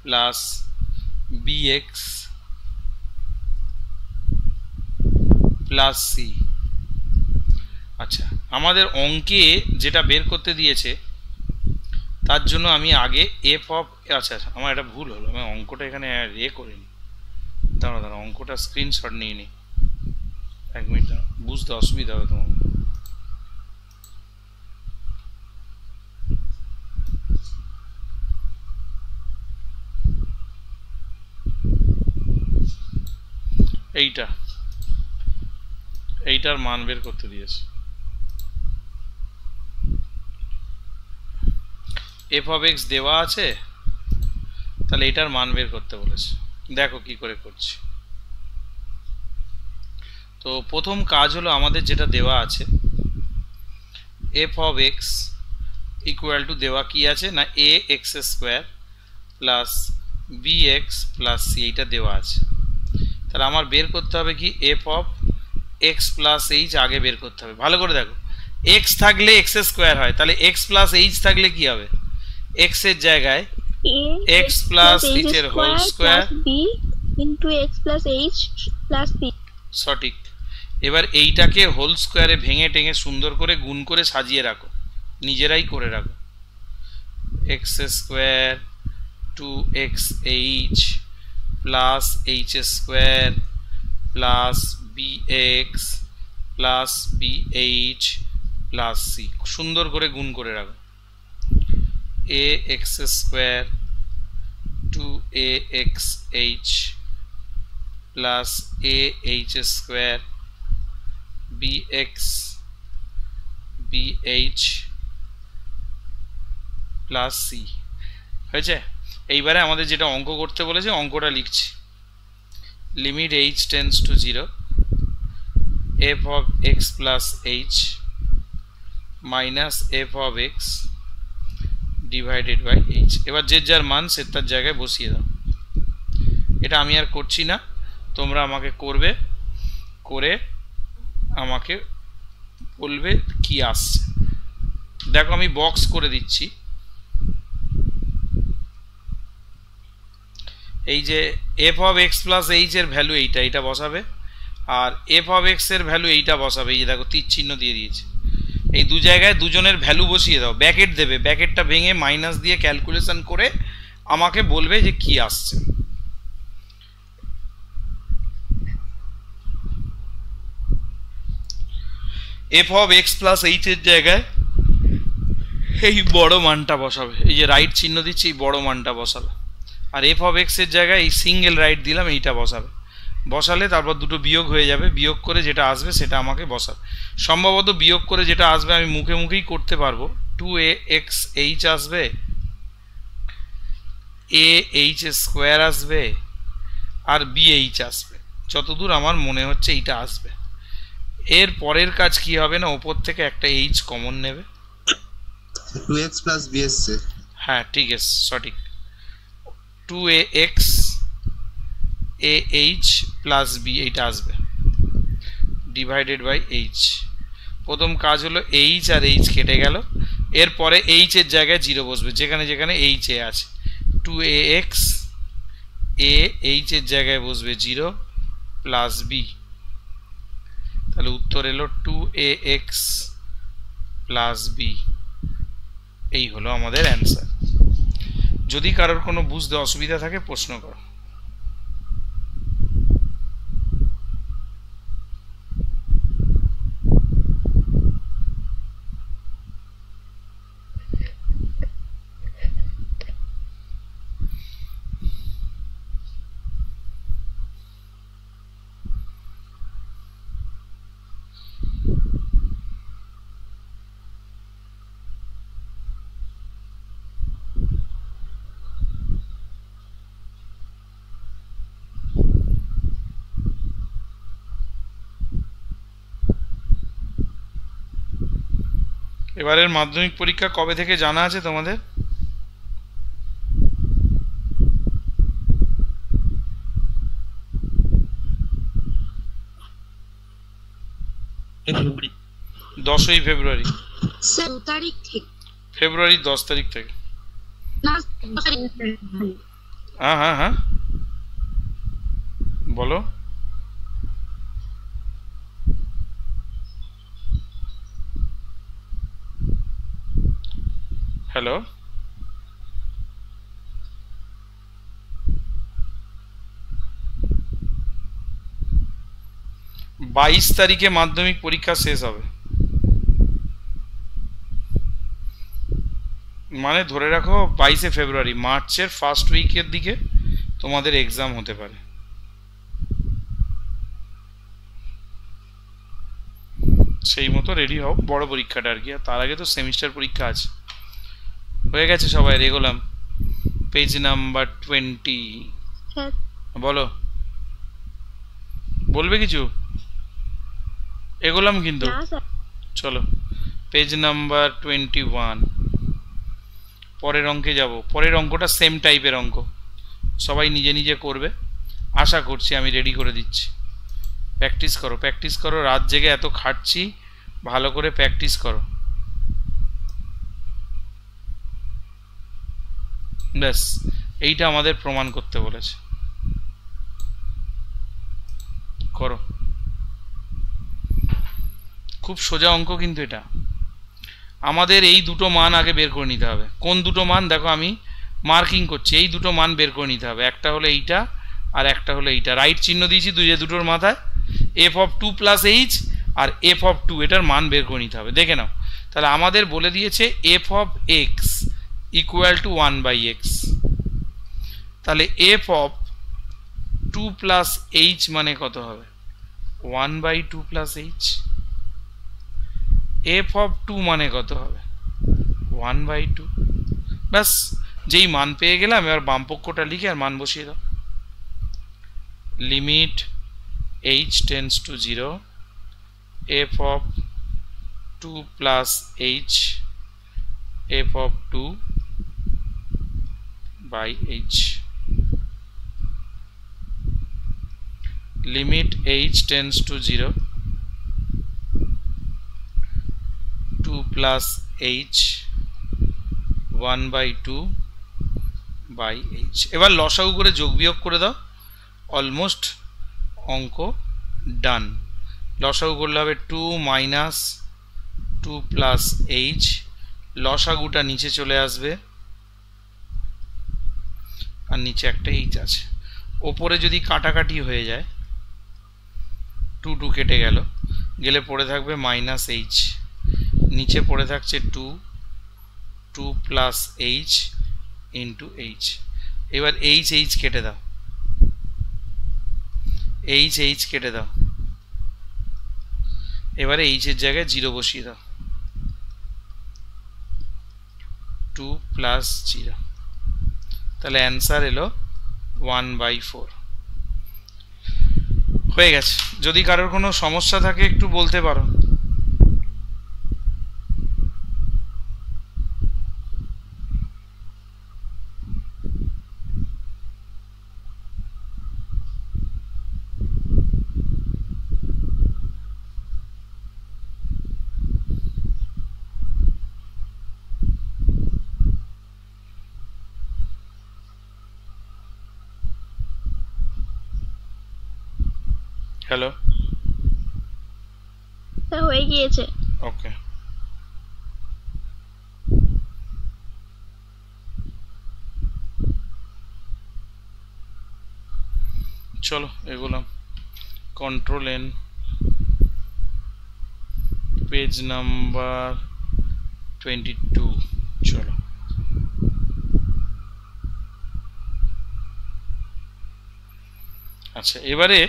plus bx plus c। আচ্ছা, আমাদের অঙ্কে যেটা বের করতে দিয়েছে তার জন্য আমি আগে f of, আচ্ছা আমার এটা ভুল হলো, আমি অঙ্কটা এখানে করিনি। দাঁড়া অঙ্কটা স্ক্রিনশট নিয়ে নিই, 1 মিনিট, বুঝতে অসুবিধা হবে তোমার। এইটার মান বের করতে দিয়েছে। f of x দেওয়া আছে তাহলে এটার মান বের করতে বলেছে, দেখো কি করে করছি। তো প্রথম কাজ হলো আমাদের যেটা দেওয়া আছে f of x equal two দেওয়া কি আছে না ax square plus bx plus c, এইটা দেওয়া আছে। তাহলে আমার বের করতে হবে কি f of x plus h আগে বের করতে হবে। ভালো করে দেখো, x থাকলে x স্কোয়ার হয়, তাহলে x প্লাস h থাকলে কি হবে, x এর জায়গায় x প্লাস h এর whole square b into x plus h plus c। সঠিক। এবার এইটাকে হোল স্কোয়ারে ভেঙে টেঙে সুন্দর করে গুণ করে সাজিয়ে রাখো, নিজেরাই করে রাখো। x square 2xh plus h square plus bx plus bh plus c, সুন্দর করে গুণ করে রাখো। ax square 2axh plus ah square bx bh plus c হয়েছে। এইবারে আমাদের যেটা অঙ্ক করতে বলেছে অঙ্কটা লিখছি। Limit h tends to 0 f of x plus h minus f of x divided by h। এবার যে যার মান সে তার জায়গায় বসিয়ে দাও। এটা আমি আর করছি না, তোমরা আমাকে করবে, করে আমাকে বলবে কি আসছে। দেখো আমি বক্স করে দিচ্ছি। এই যে f of x plus h এর ভ্যালু এইটা বসাবে, আর f of x এর ভ্যালু এইটা বসাবে। এই যে দেখো তীর চিহ্ন দিয়ে দিয়েছে, এই দু জায়গায় দুজনের ভ্যালু বসিয়ে দাও, ব্র্যাকেট দেবে, ব্র্যাকেটটা ভেঙে মাইনাস দিয়ে ক্যালকুলেশন করে আমাকে বলবে যে কি আসছে। f of x plus h এর জায়গায় এই বড় মানটা বসাবে, এই যে রাইট চিহ্ন দিচ্ছি, এই বড় মানটা বসাবে। আর f of x এর জায়গায় এই সিঙ্গেল রাইট দিলাম, এইটা বসাবে। বসালে তারপর দুটো বিয়োগ হয়ে যাবে, বিয়োগ করে যেটা আসবে সেটা আমাকে বসাবে। সম্ভবত বিয়োগ করে যেটা আসবে আমি মুখে মুখেই করতে পারবো। 2axh আসবে, ah স্কোয়ার আসবে, আর bh আসবে, যতদূর আমার মনে হচ্ছে এইটা আসবে। এর পরের কাজ কি হবে না, ওপর থেকে একটা h কমন নেবে, 2x প্লাস b এসছে। হ্যাঁ ঠিক আছে, সঠিক। 2ax ah প্লাস b এইটা আসবে ডিভাইডেড বাই h। প্রথম কাজ হলো h আর h কেটে গেল, এরপরে h এর জায়গায় 0 বসবে যেখানে যেখানে h এ আছে। 2ax h এর জায়গায় বসবে 0 প্লাস b, তাহলে উত্তর এলো 2ax প্লাস b। এই হলো আমাদের অ্যান্সার। যদি কারোর কোনো বুঝতে অসুবিধা থাকে প্রশ্ন করো। এবারের মাধ্যমিক পরীক্ষা কবে থেকে জানা আছে তোমাদের? ফেব্রুয়ারি 10ই ফেব্রুয়ারি। স্যার 2 তারিখ থেকে। ফেব্রুয়ারি 10 তারিখ থেকে। না হ্যাঁ হ্যাঁ হ্যাঁ বলো। হ্যালো, 22 তারিখে মাধ্যমিক পরীক্ষা শেষ হবে, মানে ধরে রাখো 22শে ফেব্রুয়ারি, মার্চের ফার্স্ট উইকের দিকে তোমাদের এক্সাম হতে পারে। সেই মতো রেডি হও, বড় পরীক্ষাটা আর কি। আর তার আগে তো সেমিস্টার পরীক্ষা আছে। হয়ে গেছে সবাই, এগোলাম। পেজ নাম্বার 20 স্যার বলো, বলবে কিছু? এগোলাম কিন্তু। না স্যার চলো পেজ নাম্বার 21, পরের অঙ্কে যাব। পরের অঙ্কটা সেম টাইপের অঙ্ক, সবাই নিজে নিজে করবে আশা করছি, আমি রেডি করে দিচ্ছি। প্র্যাকটিস করো, প্র্যাকটিস করো, রাত জেগে এত খাটছি, ভালো করে প্র্যাকটিস করো। ব্যাস, এইটা আমাদের প্রমাণ করতে বলেছে, করো। খুব সোজা অঙ্ক কিন্তু এটা। আমাদের এই দুটো মান আগে বের করে নিতে হবে। কোন দুটো মান? দেখো আমি মার্কিং করছি, এই দুটো মান বের করে নিতে হবে। একটা হলো এইটা আর একটা হলো এইটা, রাইট চিহ্ন দিয়েছি দুটোর মাথায়। এফ অফ 2 প্লাস এইচ আর এফ অফ 2, এটার মান বের করে নিতে হবে। দেখে নাও, তাহলে আমাদের বলে দিয়েছে F of x equal to 1/x। তাহলে এফ অফ 2 প্লাস এইচ মানে কত হবে? 1/2 প্লাস এইচ। এফ অফ 2 মানে কত হবে? 1/2। ব্যাস, যেই মান পেয়ে গেলাম, এবার বাম পক্ষটা লিখে আর মান বসিয়ে দাও। Limit h tends to 0, F of 2 plus H F of 2/h। Limit h tends to 0, 2 plus h 1/2/h। এবার লসাগু করে যোগ বিয়োগ করে দাও, অলমোস্ট অঙ্ক ডান। লসাগু করলে হবে 2 minus 2 plus h, লসাগুটা নিচে চলে আসবে আর নিচে একটা h আছে। ওপরে যদি কাটাকাটি হয়ে যায়, 2 কেটে গেলে পড়ে থাকবে -h, নিচে পড়ে থাকছে 2 প্লাস h ইন্টু h। এবার h কেটে দাও, h কেটে দাও। এবারে h এর জায়গায় 0 বসিয়ে দাও, 2 প্লাস 0। তাহলে অ্যান্সার এলো 1/4। হয়ে গেছে। যদি কারোর কোনো সমস্যা থাকে একটু বলতে পারো। হ্যালো, স্যার হয়ে গিয়েছে। ওকে, চলো এগুলাম। Control N, page number 22। চলো, আচ্ছা এবারে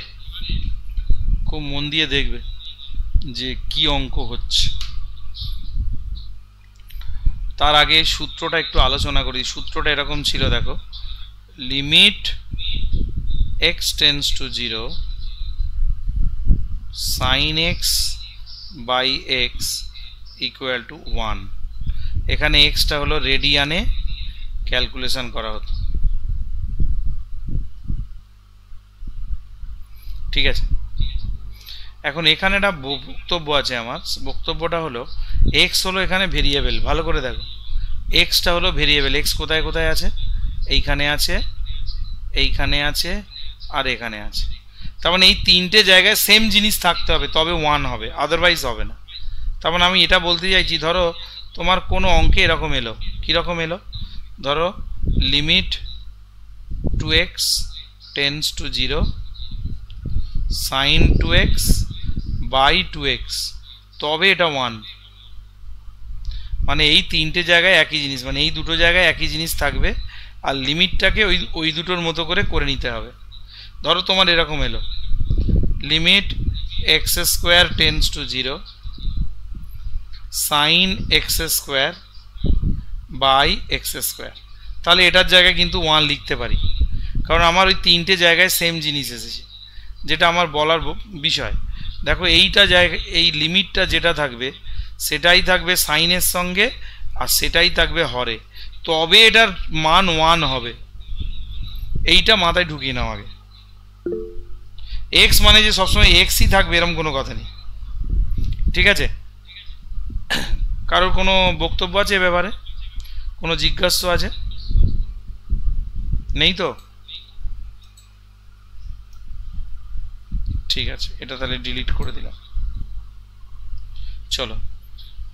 খুব মন দিয়ে দেখবে যে কি অঙ্ক হচ্ছে। তার আগে সূত্রটা একটু আলোচনা করি। সূত্রটা এরকম ছিল, দেখো, limit x tends to 0, sin x by x equal to 1। এখানে এক্সটা হলো রেডিয়ানে ক্যালকুলেশন করা হতো, ঠিক আছে। এখন এখানে একটা বক্তব্য আছে আমার। বক্তব্যটা হলো এক্স হলো এখানে ভেরিয়েবল। ভালো করে দেখো, এক্সটা হলো ভেরিয়েবল। এক্স কোথায় কোথায় আছে? এইখানে আছে, এইখানে আছে আর এখানে আছে। তার মানে এই তিনটে জায়গায় সেম জিনিস থাকতে হবে, তবে 1 হবে, আদারওয়াইজ হবে না। তার মানে আমি এটা বলতে চাইছি, ধরো তোমার কোনো অঙ্কে এরকম এলো, কীরকম এলো? ধরো limit 2x tends to 0, sin 2x by 2x, তবে এটা 1। মানে এই তিনটে জায়গায় একই জিনিস, মানে এই দুটো জায়গায় একই জিনিস থাকবে, আর লিমিটটাকে ওই দুটোর মতো করে নিতে হবে। ধরো তোমার এরকম এলো, limit x² tends to 0, sin x² by x²। তাহলে এটার জায়গায় কিন্তু 1 লিখতে পারি, কারণ আমার ওই তিনটে জায়গায় সেম জিনিস এসেছে, যেটা আমার বলার বিষয়। দেখো এইটা জায়গা, এই লিমিটটা যেটা থাকবে সেটাই থাকবে সাইনের সঙ্গে আর সেটাই থাকবে হরে, তবে এটার মান 1 হবে। এইটা মাথায় ঢুকিয়ে নাও আগে। এক্স মানে যে সবসময় এক্সই থাকবে এরকম কোনো কথা নেই, ঠিক আছে? কারোর কোনো বক্তব্য আছে এ ব্যাপারে? কোনো জিজ্ঞাসা আছে? নেই তো? ঠিক আছে, এটা তাহলে ডিলিট করে দিলাম। চলো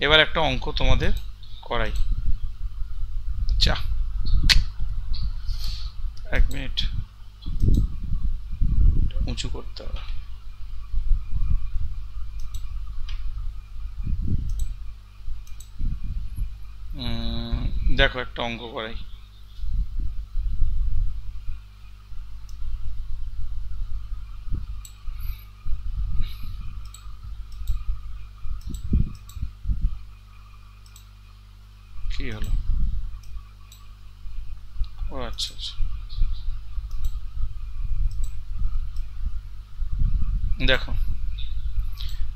এবার একটা অঙ্ক তোমাদের করাই। চা, 1 মিনিট উঁচু করতে হবে। দেখো একটা অঙ্ক করাই। কি হলো? ও আচ্ছা আচ্ছা, দেখো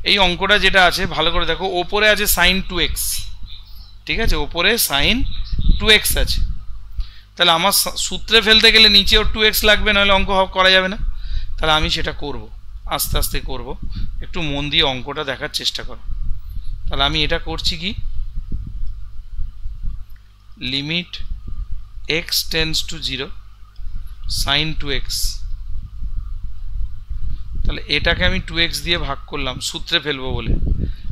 এই অঙ্কটা যেটা আছে ভালো করে দেখো, ওপরে আছে sin 2x, ঠিক আছে? ওপরে sin 2x আছে, তাহলে আমার সূত্রে ফেলতে গেলে নিচেও 2x লাগবে, নাহলে অঙ্ক করা যাবে না। তাহলে আমি সেটা করব, আস্তে আস্তে করব, একটু মন দিয়ে অঙ্কটা দেখার চেষ্টা করো। তাহলে আমি এটা করছি কি, limit x tends to 0 sin 2x, তাহলে এটাকে আমি 2x দিয়ে ভাগ করলাম সূত্রে ফেলবো বলে।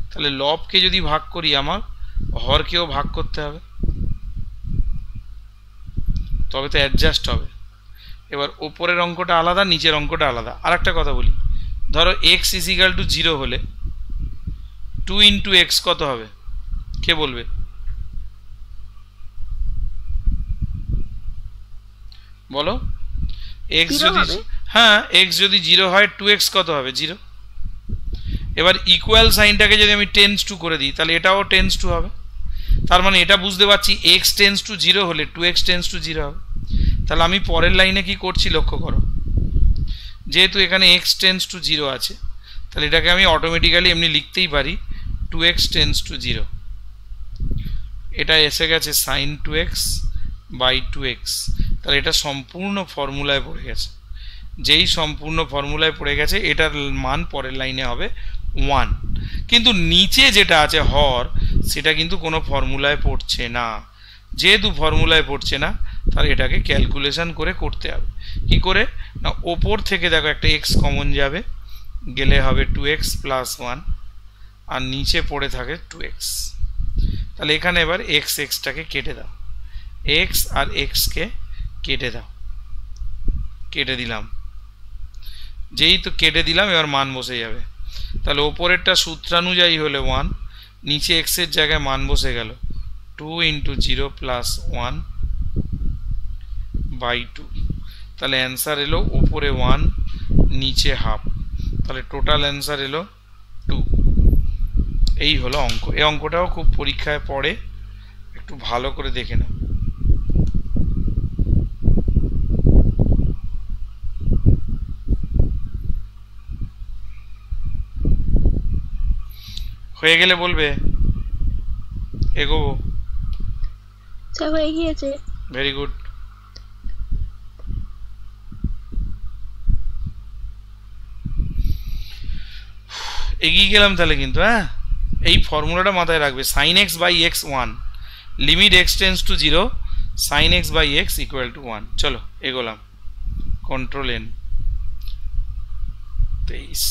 তাহলে লবকে যদি ভাগ করি আমার হরকেও ভাগ করতে হবে, তবে তো অ্যাডজাস্ট হবে। এবার ওপরের অঙ্কটা আলাদা, নিচের অঙ্কটা আলাদা। আর একটা কথা বলি, ধরো x ইজিক্যাল টু 0 হলে 2 ইন্টু এক্স কত হবে? কে বলবে? বলো। x যদি, হ্যাঁ x যদি 0 হয় 2x কত হবে? 0। এবার ইকুয়াল সাইনটাকে যদি আমি টেন্স টু করে দিই তাহলে এটাও টেন্স টু হবে। তার মানে এটা বুঝতে পারছি x টেন্স টু 0 হলে 2x টেন্স টু 0 হবে। তাহলে আমি পরের লাইনে কি করছি লক্ষ্য করো, যেহেতু এখানে x টেন্স টু 0 আছে তাহলে এটাকে আমি অটোমেটিক্যালি এমনি লিখতেই পারি 2x টেন্স টু 0। এটা এসে গেছে sin 2x বাই 2x। তাহলে এটা সম্পূর্ণ ফর্মুলায় পড়ে গেছে। যেই সম্পূর্ণ ফর্মুলায় পড়ে গেছে এটার মান পরের লাইনে হবে 1। কিন্তু নিচে যেটা আছে হর, সেটা কিন্তু কোনো ফর্মুলায় পড়ছে না। যেহেতু ফর্মুলায় পড়ছে না তাহলে এটাকে ক্যালকুলেশন করে করতে হবে। কি করে না, ওপর থেকে দেখো একটা x কমন যাবে, গেলে হবে 2x প্লাস 1, আর নিচে পড়ে থাকে 2x। তাহলে এখানে এবার xটাকে কেটে দাও, x আর x কে কেটে দাও। কেটে দিলাম, যেই তো কেটে দিলাম এবার মান বসে যাবে। তাহলে ওপরেরটা সূত্রানুযায়ী হলে 1, নিচে x এর জায়গায় মান বসে গেল 2 ইন্টু 0 প্লাস 1 বাই 2। তাহলে অ্যান্সার এলো ওপরে 1 নিচে হাফ, তাহলে টোটাল অ্যান্সার এলো 2। এই হলো অঙ্ক। এই অঙ্কটাও খুব পরীক্ষায় পড়ে, একটু ভালো করে দেখে নাও। হয়ে গেলে বলবে, এগোবো। স্যার হয়ে গিয়েছে। Very good. এগিয়ে গেলাম তাহলে কিন্তু। হ্যাঁ, এই ফর্মুলাটা মাথায় রাখবে, sin x by x 1, limit x tends to 0 sin x by x equal to 1। চলো এগোলাম, control N। 23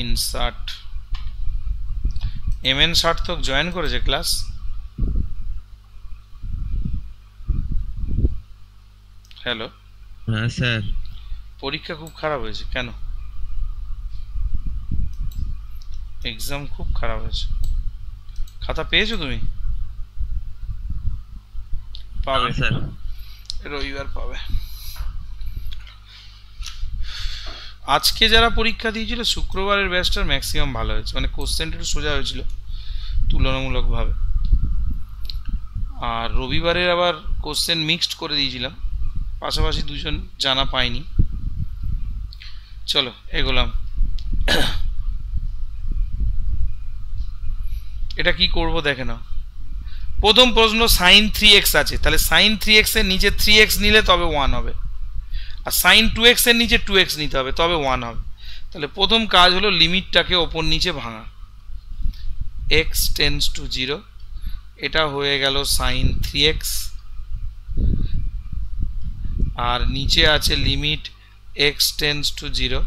insert mn Sarthak join করেছে ক্লাস। হ্যালো। হ্যাঁ স্যার। পরীক্ষা খুব খারাপ হয়েছে কেন? এক্সাম খুব খারাপ হয়েছে। খাতা পেয়েছো তুমি? পাবে স্যার, রবিবার পাবে। আজকে যারা পরীক্ষা দিয়েছিল শুক্রবারের ব্যাচটার ম্যাক্সিমাম ভালো হয়েছে, মানে কোশ্চেনটা একটু সোজা হয়েছিল তুলনামূলকভাবে। আর রবিবারের আবার কোশ্চেন মিক্সড করে দিয়েছিলাম, পাশাপাশি দুজন জানা পায়নি। চলো এগোলাম। এটা কি করব দেখে নাও। প্রথম প্রশ্ন sin 3x আছে, তাহলে sin 3x এর নিচে 3x নিলে তবে 1 হবে, আর sin 2x এর নিচে 2x নিতে হবে তবে 1 হবে। তাহলে প্রথম কাজ হলো লিমিটটাকে ওপর নিচে ভাঙা। x টেন্ডস টু 0, এটা হয়ে গেল sin 3x, আর নিচে আছে limit x tends to 0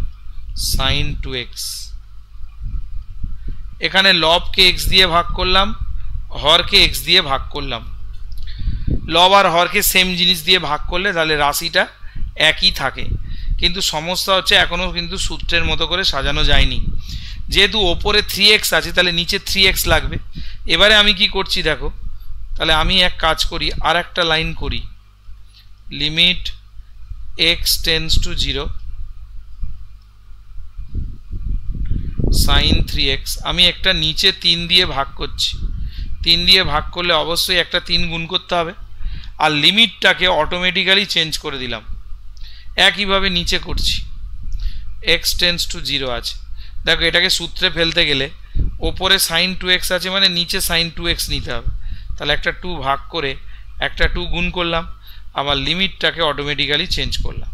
sin 2x। এখানে লবকে x দিয়ে ভাগ করলাম, হরকে x দিয়ে ভাগ করলাম। লব আর হরকে সেম জিনিস দিয়ে ভাগ করলে তাহলে রাশিটা একই থাকে, কিন্তু সমস্যা হচ্ছে এখনো কিন্তু সূত্রের মতো করে সাজানো যায়নি। যেহেতু ওপরে 3x আছে তাহলে নিচে 3x লাগবে। এবারে আমি কি করছি দেখো, তাহলে আমি এক কাজ করি, আর একটা লাইন করি, limit x tends to 0 sin 3x। আমি একটা নিচে 3 দিয়ে ভাগ করছি, 3 দিয়ে ভাগ করলে অবশ্যই একটা 3 গুণ করতে হবে, আর লিমিটটাকে অটোমেটিক্যালি চেঞ্জ করে দিলাম। একইভাবে নিচে করছি, x টেন্ডস টু 0 আছে। দেখো এটাকে সূত্রে ফেলতে গেলে ওপরে sin 2x আছে মানে নিচে sin 2x নিতে হবে, তাহলে একটা 2 ভাগ করে একটা 2 গুণ করলাম, আবার লিমিটটাকে অটোমেটিক্যালি চেঞ্জ করলাম।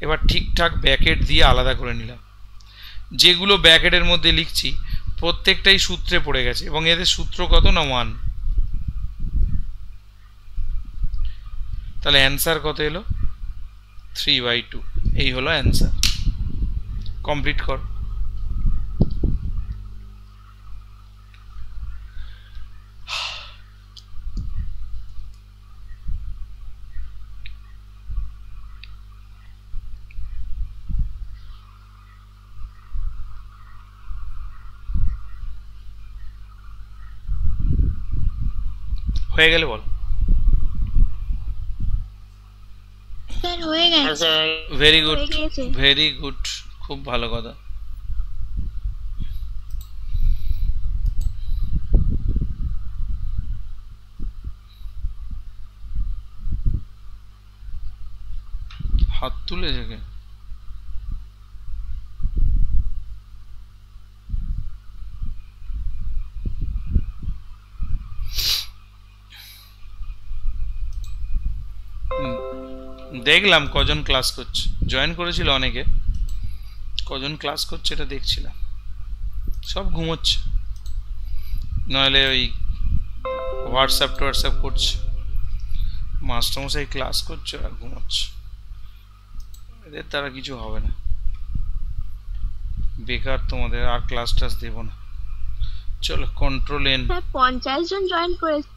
এবার ঠিকঠাক ব্র্যাকেট দিয়ে আলাদা করে নিলাম। যেগুলো ব্র্যাকেটের মধ্যে লিখছি প্রত্যেকটাই সূত্রে পড়ে গেছে, এবং এদের সূত্র কত না 1। তাহলে অ্যান্সার কত এলো 3/2। এই হলো অ্যান্সার। কমপ্লিট কর। হয়ে গেলে বল। স্যার হয়ে গেছে। ভেরি গুড, হয়ে গিয়েছে। ভেরি গুড, খুব ভালো কথা। হাত তুলে থেকে দেখলাম কজন ক্লাস করছে, জয়েন করেছিল অনেকে, কজন ক্লাস করছে এটা দেখছিলাম। সব ঘুমোচ্ছে, নইলে ওই হোয়াটসঅ্যাপ করছে। মাস্টারমশাই ক্লাস করছে আর ঘুমোচ্ছে, এদের দ্বারা কিছু হবে না, বেকার। তোমাদের আর ক্লাস টাস দেবো না। চলো কন্ট্রোল এন। 50 জন জয়েন করেছে।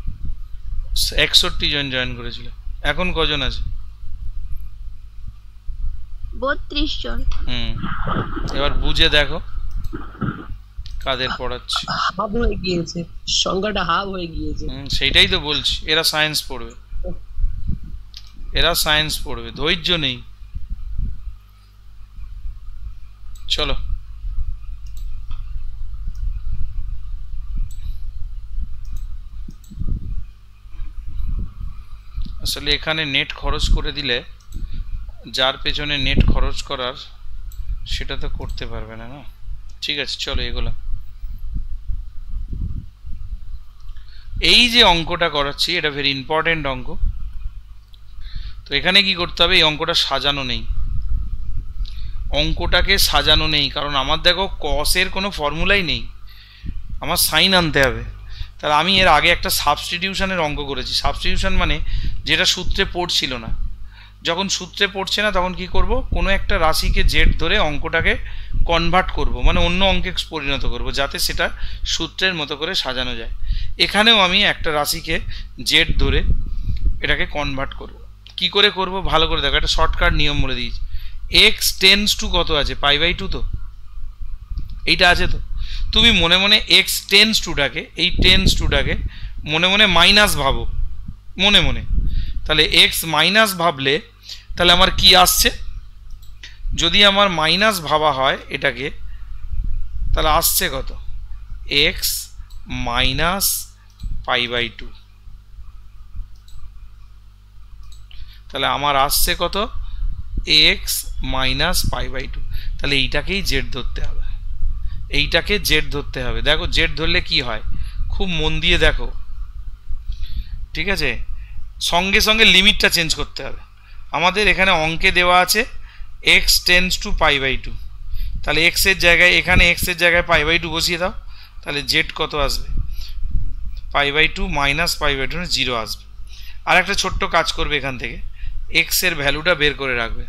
61 জন জয়েন করেছিল। এখন কজন আছে? 32 জন। এবার বুঝে দেখো কাদের পড়াচ্ছি। হাফ হয়ে গিয়েছে, সংখ্যাটা হাফ হয়ে গিয়েছে। সেইটাই তো বলছি, এরা সায়েন্স পড়বে, এরা সায়েন্স পড়বে, ধৈর্য নেই। চলো আসলে এখানে নেট খরচ করে দিলে যার পেছনে নেট খরচ করার সেটা তো করতে পারবে না, না? ঠিক আছে চলো এগুলো। এই যে অঙ্কটা করাচ্ছি এটা ভেরি ইম্পর্টেন্ট অঙ্ক। তো এখানে কি করতে হবে, এই অঙ্কটা সাজানো নেই, অঙ্কটাকে সাজানো নেই, কারণ আমার দেখো কসের কোনো ফর্মুলাই নেই, আমার সাইন আনতে হবে। তাহলে আমি এর আগে একটা সাবস্টিটিউশনের অঙ্ক করেছি। সাবস্টিটিউশন মানে যেটা সূত্রে পড়ছিল না, যখন সূত্রে পড়ছে না তখন কি করব, কোনো একটা রাশিকে জেড ধরে অঙ্কটাকে কনভার্ট করব, মানে অন্য অঙ্কে পরিণত করব, যাতে সেটা সূত্রের মতো করে সাজানো যায়। এখানেও আমি একটা রাশিকে জেড ধরে এটাকে কনভার্ট করব। কি করে করব ভালো করে দেখো, একটা শর্টকাট নিয়ম বলে দিয়েছি। এক্স টেন্ডস টু কত আছে, π/2 তো এইটা আছে। তো তুমি মনে মনে এক্স টেন্ডস টুটাকে, এই টেন্ডস টুটাকে মনে মনে মাইনাস ভাবো, মনে মনে। তাহলে এক্স মাইনাস ভাবলে তাহলে আমার কি আসছে, যদি আমার মাইনাস ভাবা হয় এটাকে, তাহলে আসছে কত, এক্স মাইনাস π/2। তাহলে আমার আসছে কত, X minus pi by two. তাহলে এইটাকেই জেড ধরতে হবে, এইটাকে জেড ধরতে হবে। দেখো জেড ধরলে কি হয়, খুব মন দিয়ে দেখো, ঠিক আছে? সঙ্গে সঙ্গে লিমিটটা চেঞ্জ করতে হবে। আমাদের এখানে অঙ্কে দেওয়া আছে X tends to pi by two, তাহলে এক্সের জায়গায়, এখানে এক্সের জায়গায় পাই বাই টু বসিয়ে দাও, তাহলে জেড কত আসবে, pi by two minus pi by two, 0 আসবে। আর একটা ছোট্ট কাজ করবে, এখান থেকে এক্সের ভ্যালুটা বের করে রাখবে।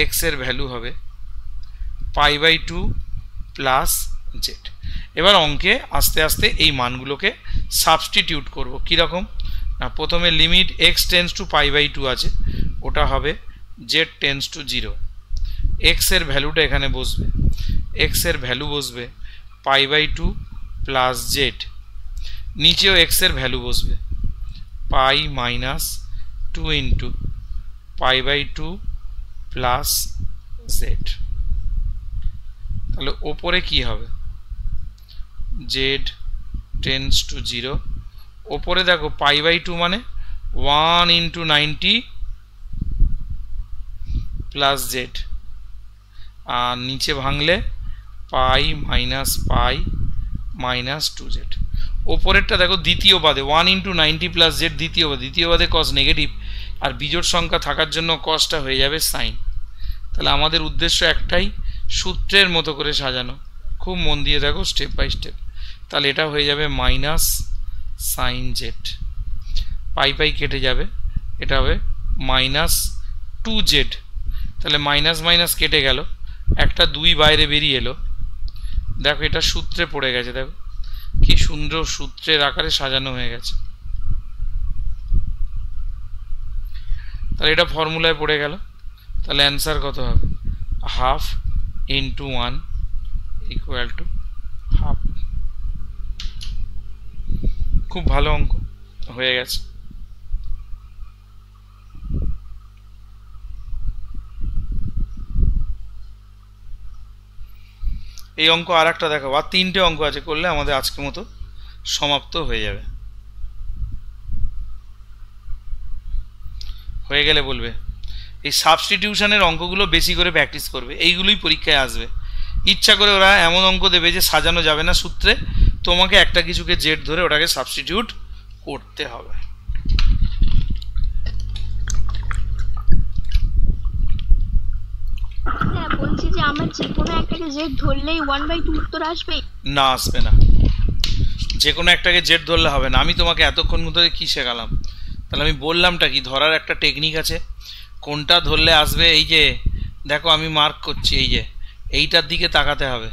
এক্সের ভ্যালু হবে pi by two plus Z. এবার অঙ্কে আস্তে আস্তে এই মানগুলোকে সাবস্টিটিউট করব। কীরকম না, প্রথমে limit X tends to pi by two আছে, ওটা হবে জেড টেন্স টু 0। এক্সের ভ্যালুটা এখানে বসবে, এক্সের ভ্যালু বসবে pi by two plus z, নিচেও এক্সের ভ্যালু বসবে pi minus 2 into pi by two plus z. তাহলে ওপরে কি হবে, জেড টেন্স টু 0। ওপরে দেখো পাই বাই টু মানে 1 ইন্টু 90 প্লাস জেড, আর নিচে ভাঙলে পাই মাইনাস পাই মাইনাস 2 জেড। ওপরেরটা দেখো দ্বিতীয় বাদে 1 ইন্টু 90 প্লাস জেড দ্বিতীয় বাদে, দ্বিতীয় বাদে কস নেগেটিভ, আর বিজোড় সংখ্যা থাকার জন্য কসটা হয়ে যাবে সাইন। তাহলে আমাদের উদ্দেশ্য একটাই, সূত্রের মতো করে সাজানো। খুব মন দিয়ে দেখো স্টেপ বাই স্টেপ। তাহলে এটা হয়ে যাবে মাইনাস সাইন জেড, পাই পাই কেটে যাবে, এটা হবে মাইনাস 2 জেড। তাহলে মাইনাস মাইনাস কেটে গেল, একটা 2 বাইরে বেরিয়ে এলো। দেখো এটা সূত্রে পড়ে গেছে, দেখো কি সুন্দর সূত্রের আকারে সাজানো হয়ে গেছে। তাহলে এটা ফর্মুলায় পড়ে গেল। তাহলে অ্যান্সার কত হবে, half into 1 equal to half. খুব ভালো অঙ্ক হয়ে গেছে। এই অঙ্ক আর একটা দেখাবো, আর 3টে অঙ্ক আছে, করলে আমাদের আজকের মতো সমাপ্ত হয়ে যাবে। হয়ে গেলে বলবে। এই সাবস্টিটিউশনের অঙ্কগুলো বেশি করে প্র্যাকটিস করবে, এইগুলোই পরীক্ষায় আসবে। ইচ্ছা করে ওরা এমন অঙ্ক দেবে যে সাজানো যাবে না সূত্রে, তোমাকে একটা কিছুকে জেড ধরে ওটাকে সাবস্টিটিউট করতে হবে। হ্যাঁ, বলছি যে আমার যে কোনো একটাকে জেড ধরলেই 1/2 উত্তর আসবে না, আসবে না। যে কোনো একটাকে জেড ধরলে হবে না। আমি তোমাকে এতক্ষণ ধরে কি শেখালাম, তাহলে আমি বললামটা কি, ধরার একটা টেকনিক আছে। কোনটা ধরলে আসবে, এই যে দেখো আমি মার্ক করছি, এই যে এইটার দিকে তাকাতে হবে,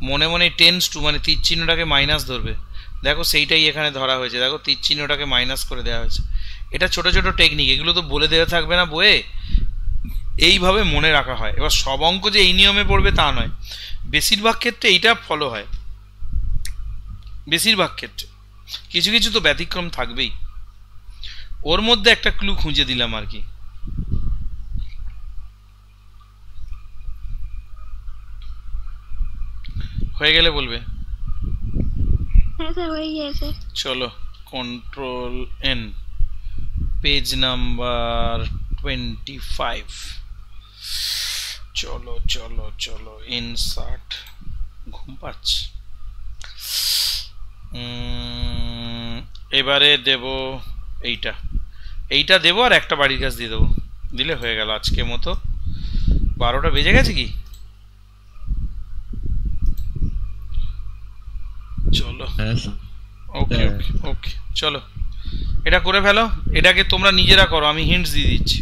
মনে মনে টেন্স টু মানে তীর চিহ্নটাকে মাইনাস ধরবে। দেখো সেইটাই এখানে ধরা হয়েছে, দেখো তীর চিহ্নটাকে মাইনাস করে দেওয়া হয়েছে। এটা ছোট ছোট টেকনিক, এগুলো তো বলে দেওয়া থাকবে না বইয়ে, এইভাবে মনে রাখা হয়। এবার সব অঙ্ক যে এই নিয়মে পড়বে তা নয়, বেশিরভাগ ক্ষেত্রে এইটা ফলো হয়, বেশিরভাগ ক্ষেত্রে। কিছু কিছু তো ব্যতিক্রম থাকবেই। ওর মধ্যে একটা ক্লু খুঁজে দিলাম আর কি। হয়ে গেলে বলবে। হ্যাঁ স্যার, হয়ে গিয়েছে। চলো কন্ট্রোল এন, পেজ নাম্বার 25। চলো চলো চলো, ইনসার্ট। ঘুম পাচ্ছে। এবারে দেব এইটা, এইটা দেবো আর একটা বাড়ির কাজ দিয়ে দেবো, দিলে হয়ে গেল আজকের মতো। 12টা বেজে গেছে কি? চলো ওকে ওকে ওকে, চলো এটা করে ফেলো। এটাকে তোমরা নিজেরা করো, আমি হিন্টস দিয়ে দিচ্ছি।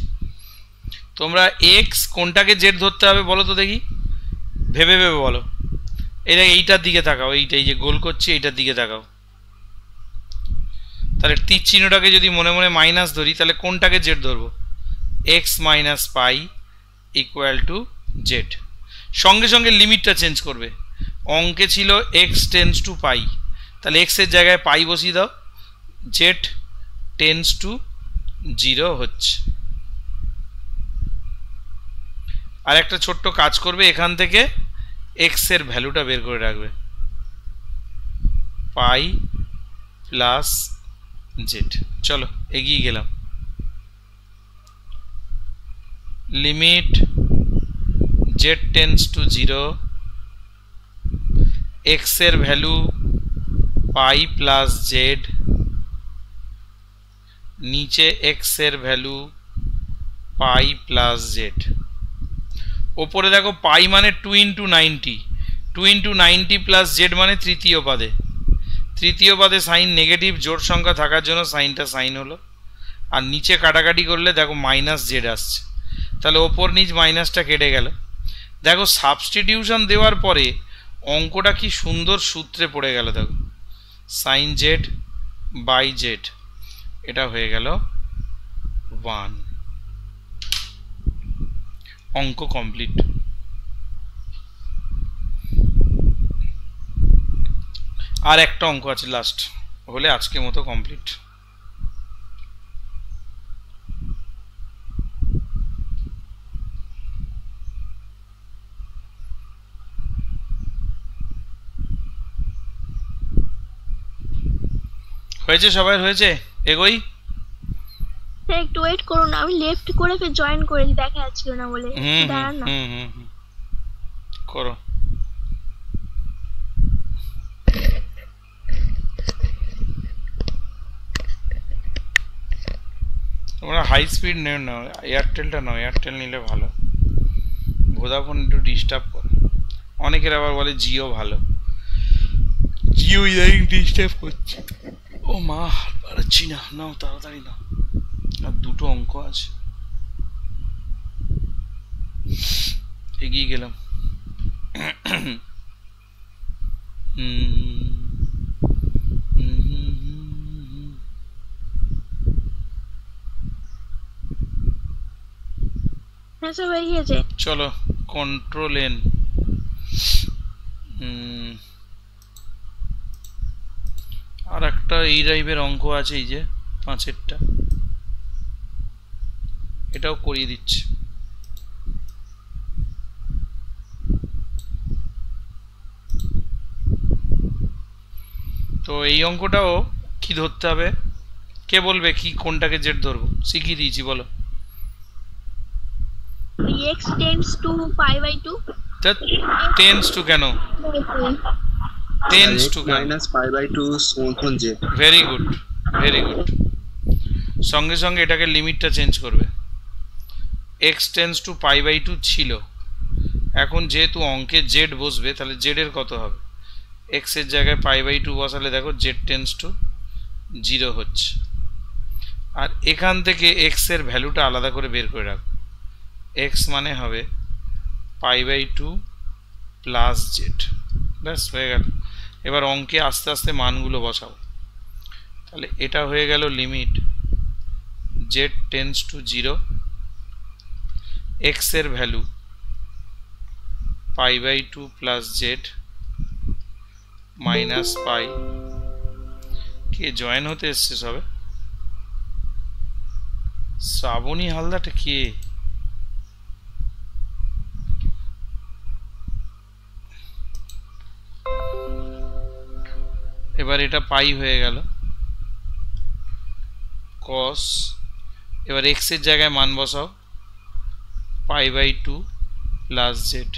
তোমরা এক্স কোনটাকে জেড ধরতে হবে বলো তো দেখি, ভেবে ভেবে বলো। এটা এইটার দিকে তাকাও, এইটাই যে গোল করছি এইটার দিকে তাকাও। তাহলে তীর চিহ্নটাকে যদি মনে মনে মাইনাস ধরি, তাহলে কোনটাকে জেড ধরবো, x minus pi equal to Z. সঙ্গে সঙ্গে লিমিটটা চেঞ্জ করবে। অঙ্কে ছিল এক্স টেন্স টু পাই, তাহলে এক্সের জায়গায় পাই বসিয়ে দাও, জেড টেন্স টু 0 হচ্ছে। আর একটা ছোট্ট কাজ করবে, এখান থেকে এক্স এর ভ্যালুটা বের করে রাখবে, পাই প্লাস জেড। চলো এগিয়ে গেলাম। Limit z tends to 0 x এর ভ্যালু পাই প্লাস জেড, নিচে x এর ভ্যালু পাই প্লাস জেড। ওপরে দেখো পাই মানে 2 ইন্টু 90, 2 ইন্টু 90 প্লাস জেড মানে তৃতীয় পাদে। তৃতীয় পাদে সাইন নেগেটিভ, জোড় সংখ্যা থাকার জন্য সাইনটা সাইন হলো। আর নিচে কাটাকাটি করলে দেখো মাইনাস জেড আসছে, তাহলে ওপর নিচ মাইনাসটা কেটে গেল। দেখো সাবস্টিটিউশন দেওয়ার পরে অঙ্কটা কি সুন্দর সূত্রে পড়ে গেল। দেখো সাইন জেড বাই জেড, এটা হয়ে গেল 1। অঙ্ক কমপ্লিট। আর একটা অঙ্ক আছে লাস্ট, হলে আজকের মতো কমপ্লিট। হয়েছে সবাই? হয়েছে? এগোই? একটু ওয়েট করুন, আমি লেফট করে ফের জয়েন করেছি, দেখা যাচ্ছিল না বলে। দাঁড়ান না, করো। তোমরা হাই স্পিড নেও না, এয়ারটেলটা নাও, এয়ারটেল নিলে ভালো। ভোদাফোন একটু ডিস্টার্ব করে, অনেকের আবার বলে জিও ভালো, জিও ইদারিং ডিস্টার্ব করছে। ও মা, পারছি না, নাও তাড়াতাড়ি নাও, আর দুটো অঙ্ক আছে। এগিয়ে গেলাম। হ্যাঁ সব হয়ে গিয়েছে। চলো কন্ট্রোল এন। আর একটা এই টাইপের অঙ্ক আছে, এই যে 5-এরটা, এটাও করিয়ে দিচ্ছি। তো এই অঙ্কটাও কি ধরতে হবে, কে বলবে কি কোনটাকে জেড ধরবো? শিখিয়ে দিয়েছি, বলো। x tends to pi by 2 tends to কেন? Tends to minus pi by 2 সমান জেড। Very good, very good. সঙ্গে সঙ্গে এটাকে লিমিটটা চেঞ্জ করবে। x tends to pi by 2 ছিল, এখন যেহেতু অঙ্কে জেড বসবে তাহলে জেড এর কত হবে? x এর জায়গায় পাই বাই 2 বসালে দেখো জেড টেন্স টু 0 হচ্ছে। আর এখান থেকে x এর ভ্যালুটা আলাদা করে বের করে রাখো। x মানে হবে পাই বাই 2 প্লাস জেড। ব্যাস হয়ে গেল। এবার অঙ্কে আস্তে আস্তে মানগুলো বসাও। তাহলে এটা হয়ে গেল limit Z tends to 0, x এর value pi by 2 plus Z minus pi. কে জয়েন হতে এসছে সবে? শ্রাবণী হালদারটা কে? এবার এটা পাই হয়ে গেল cos। এবার x এর জায়গায় মান বসাও, pi by 2 plus Z.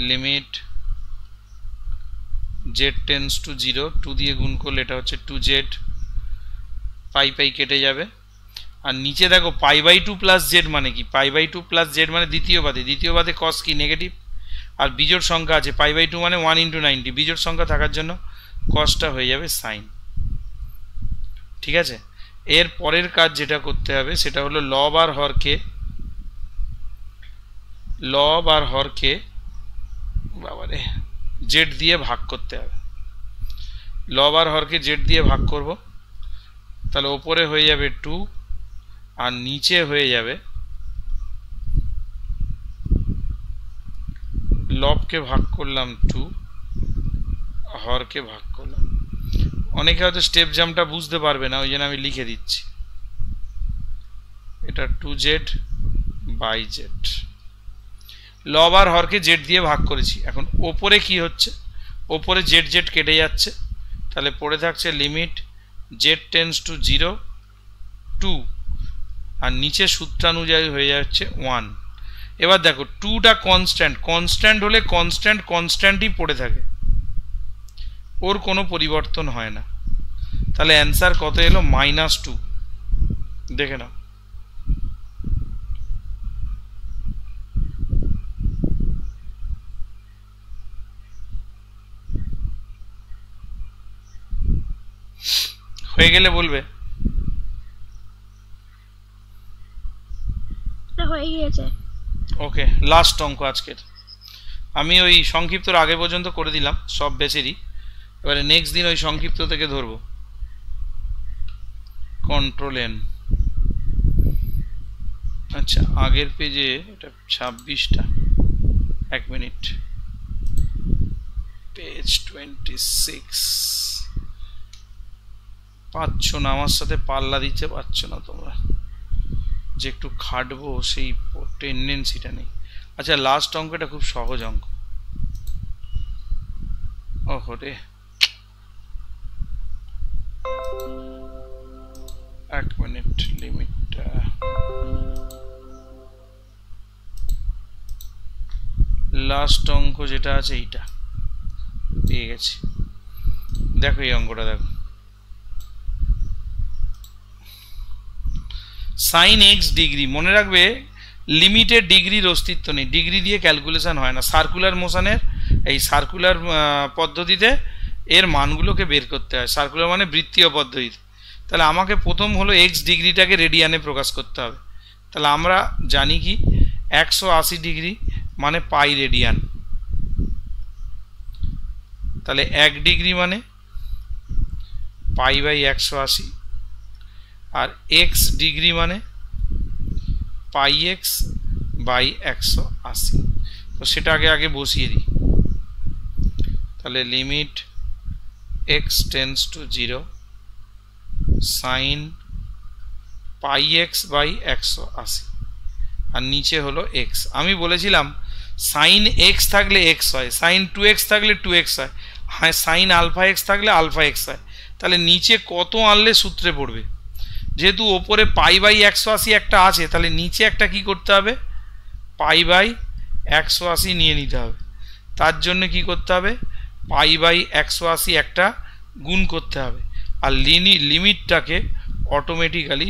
Limit Z tends to 0, 2 দিয়ে গুণ করলে এটা হচ্ছে 2z, পাই পাই কেটে যাবে। আর নিচে দেখো পাই বাই 2 প্লাস জেড মানে কি? পাই বাই 2 প্লাস জেড মানে দ্বিতীয় বাদে, দ্বিতীয় বাদে cos কি? নেগেটিভ। আর বিজোড় সংখ্যা আছে, পাই বাই 2 মানে 1 ইন্টু 90, বিজোড় সংখ্যা থাকার জন্য cosটা হয়ে যাবে সাইন। ঠিক আছে, এর পরের কাজ যেটা করতে হবে সেটা হলো লব আর হরকে বাবারে জেড দিয়ে ভাগ করতে হবে। লব আর হরকে জেড দিয়ে ভাগ করব, তাহলে ওপরে হয়ে যাবে 2 আর নিচে হয়ে যাবে লবকে ভাগ করলাম 2, হরকে ভাগ করলাম। অনেকে হয়তো স্টেপ জাম্পটা বুঝতে পারবে না, ওই জন্য আমি লিখে দিচ্ছি। এটা 2z বাই জেড। লব আর হরকে জেড দিয়ে ভাগ করেছি। এখন ওপরে কি হচ্ছে? ওপরে জেড জেড কেটে যাচ্ছে, তাহলে পড়ে থাকছে লিমিট জেড টেন্স টু 0 2 আর নিচে সূত্রানুযায়ী হয়ে যাচ্ছে 1। এবার দেখো 2টা কনস্ট্যান্ট, কনস্ট্যান্ট হলে কনস্ট্যান্টই পড়ে থাকে, ওর কোনো পরিবর্তন হয় না। তাহলে অ্যান্সার কত এলো? -2। দেখে নাও। হয়ে গেলে বলবে। হয়ে গিয়েছে। ওকে, লাস্ট অঙ্ক আজকের। আমি ওই সংক্ষিপ্তর আগে পর্যন্ত করে দিলাম সব বেচেরই, এবারে নেক্সট দিন ওই সংক্ষিপ্ত থেকে ধরবো। Control N. আচ্ছা, আগের পেজে এটা 26টা, 1 মিনিট, পেজ 26। পাচ্ছ না, আমার সাথে পাল্লা দিতে পারছো না তোমরা, যে একটু খাটবো সেই টেন্ডেন্সিটা নেই। আচ্ছা, লাস্ট অঙ্কটা খুব সহজ অঙ্ক। ওহো রে, 1 মিনিট, লিমিটটা লাস্ট অঙ্ক যেটা আছে এইটা পেয়ে গেছি। দেখো এই অঙ্কটা দেখো, সাইন এক্স ডিগ্রি। মনে রাখবে লিমিটেড ডিগ্রির অস্তিত্ব নেই, ডিগ্রি দিয়ে ক্যালকুলেশন হয় না। সার্কুলার মোশনের এই সার্কুলার পদ্ধতিতে এর মানগুলোকে বের করতে হয়, সার্কুলার মানে বৃত্তীয় পদ্ধতিতে। তাহলে আমাকে প্রথম হলো এক্স ডিগ্রিটাকে রেডিয়ানে প্রকাশ করতে হবে। তাহলে আমরা জানি কি 180 ডিগ্রি মানে পাই রেডিয়ান। তাহলে 1 ডিগ্রি মানে পাই বাই 180, আর এক্স ডিগ্রি মানে পাই এক্স বাই 180। তো সেটা আগে বসিয়ে দিই। তাহলে limit x tends to 0 sine pi x by 180, আর নিচে হলো এক্স। আমি বলেছিলাম সাইন এক্স থাকলে এক্স হয়, সাইন 2x থাকলে 2x হয়, হ্যাঁ সাইন আলফা এক্স থাকলে আলফা এক্স হয়। তাহলে নিচে কত আনলে সূত্রে পড়বে? যেহেতু ওপরে পাই বাই 180 একটা আছে, তাহলে নিচে একটা কি করতে হবে? পাই বাই 180 নিয়ে নিতে হবে। তার জন্য কি করতে হবে? পাই বাই 180 একটা গুণ করতে হবে, আর লিমিটটাকে অটোমেটিক্যালি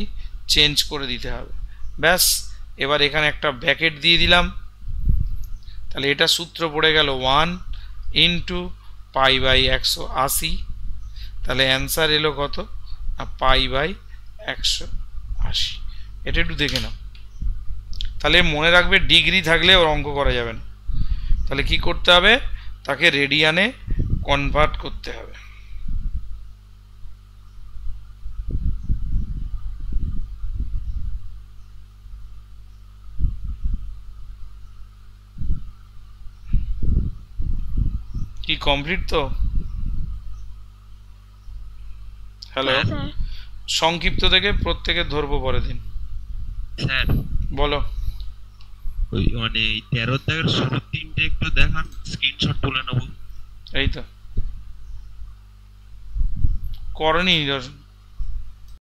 চেঞ্জ করে দিতে হবে। ব্যাস, এবার এখানে একটা ব্র্যাকেট দিয়ে দিলাম। তাহলে এটা সূত্র পড়ে গেল 1 ইন্টু পাই বাই 180। তাহলে অ্যান্সার এলো কত? Pi by 180। এটা একটু দেখে নাও। তাহলে মনে রাখবে ডিগ্রি থাকলে ওর অঙ্ক করা যাবে না। তাহলে কি করতে হবে? তাকে রেডিয়ানে কনভার্ট করতে হবে। কি কমপ্লিট তো? হ্যালো, সংক্ষিপ্ত থেকে প্রত্যেকে ধরবো পরের দিন। স্যার বলো। ওই মানে 13 দাগের শুরুর তিনটে একটু দেখান, স্ক্রিনশট তুলে নেবো। এই তো করনি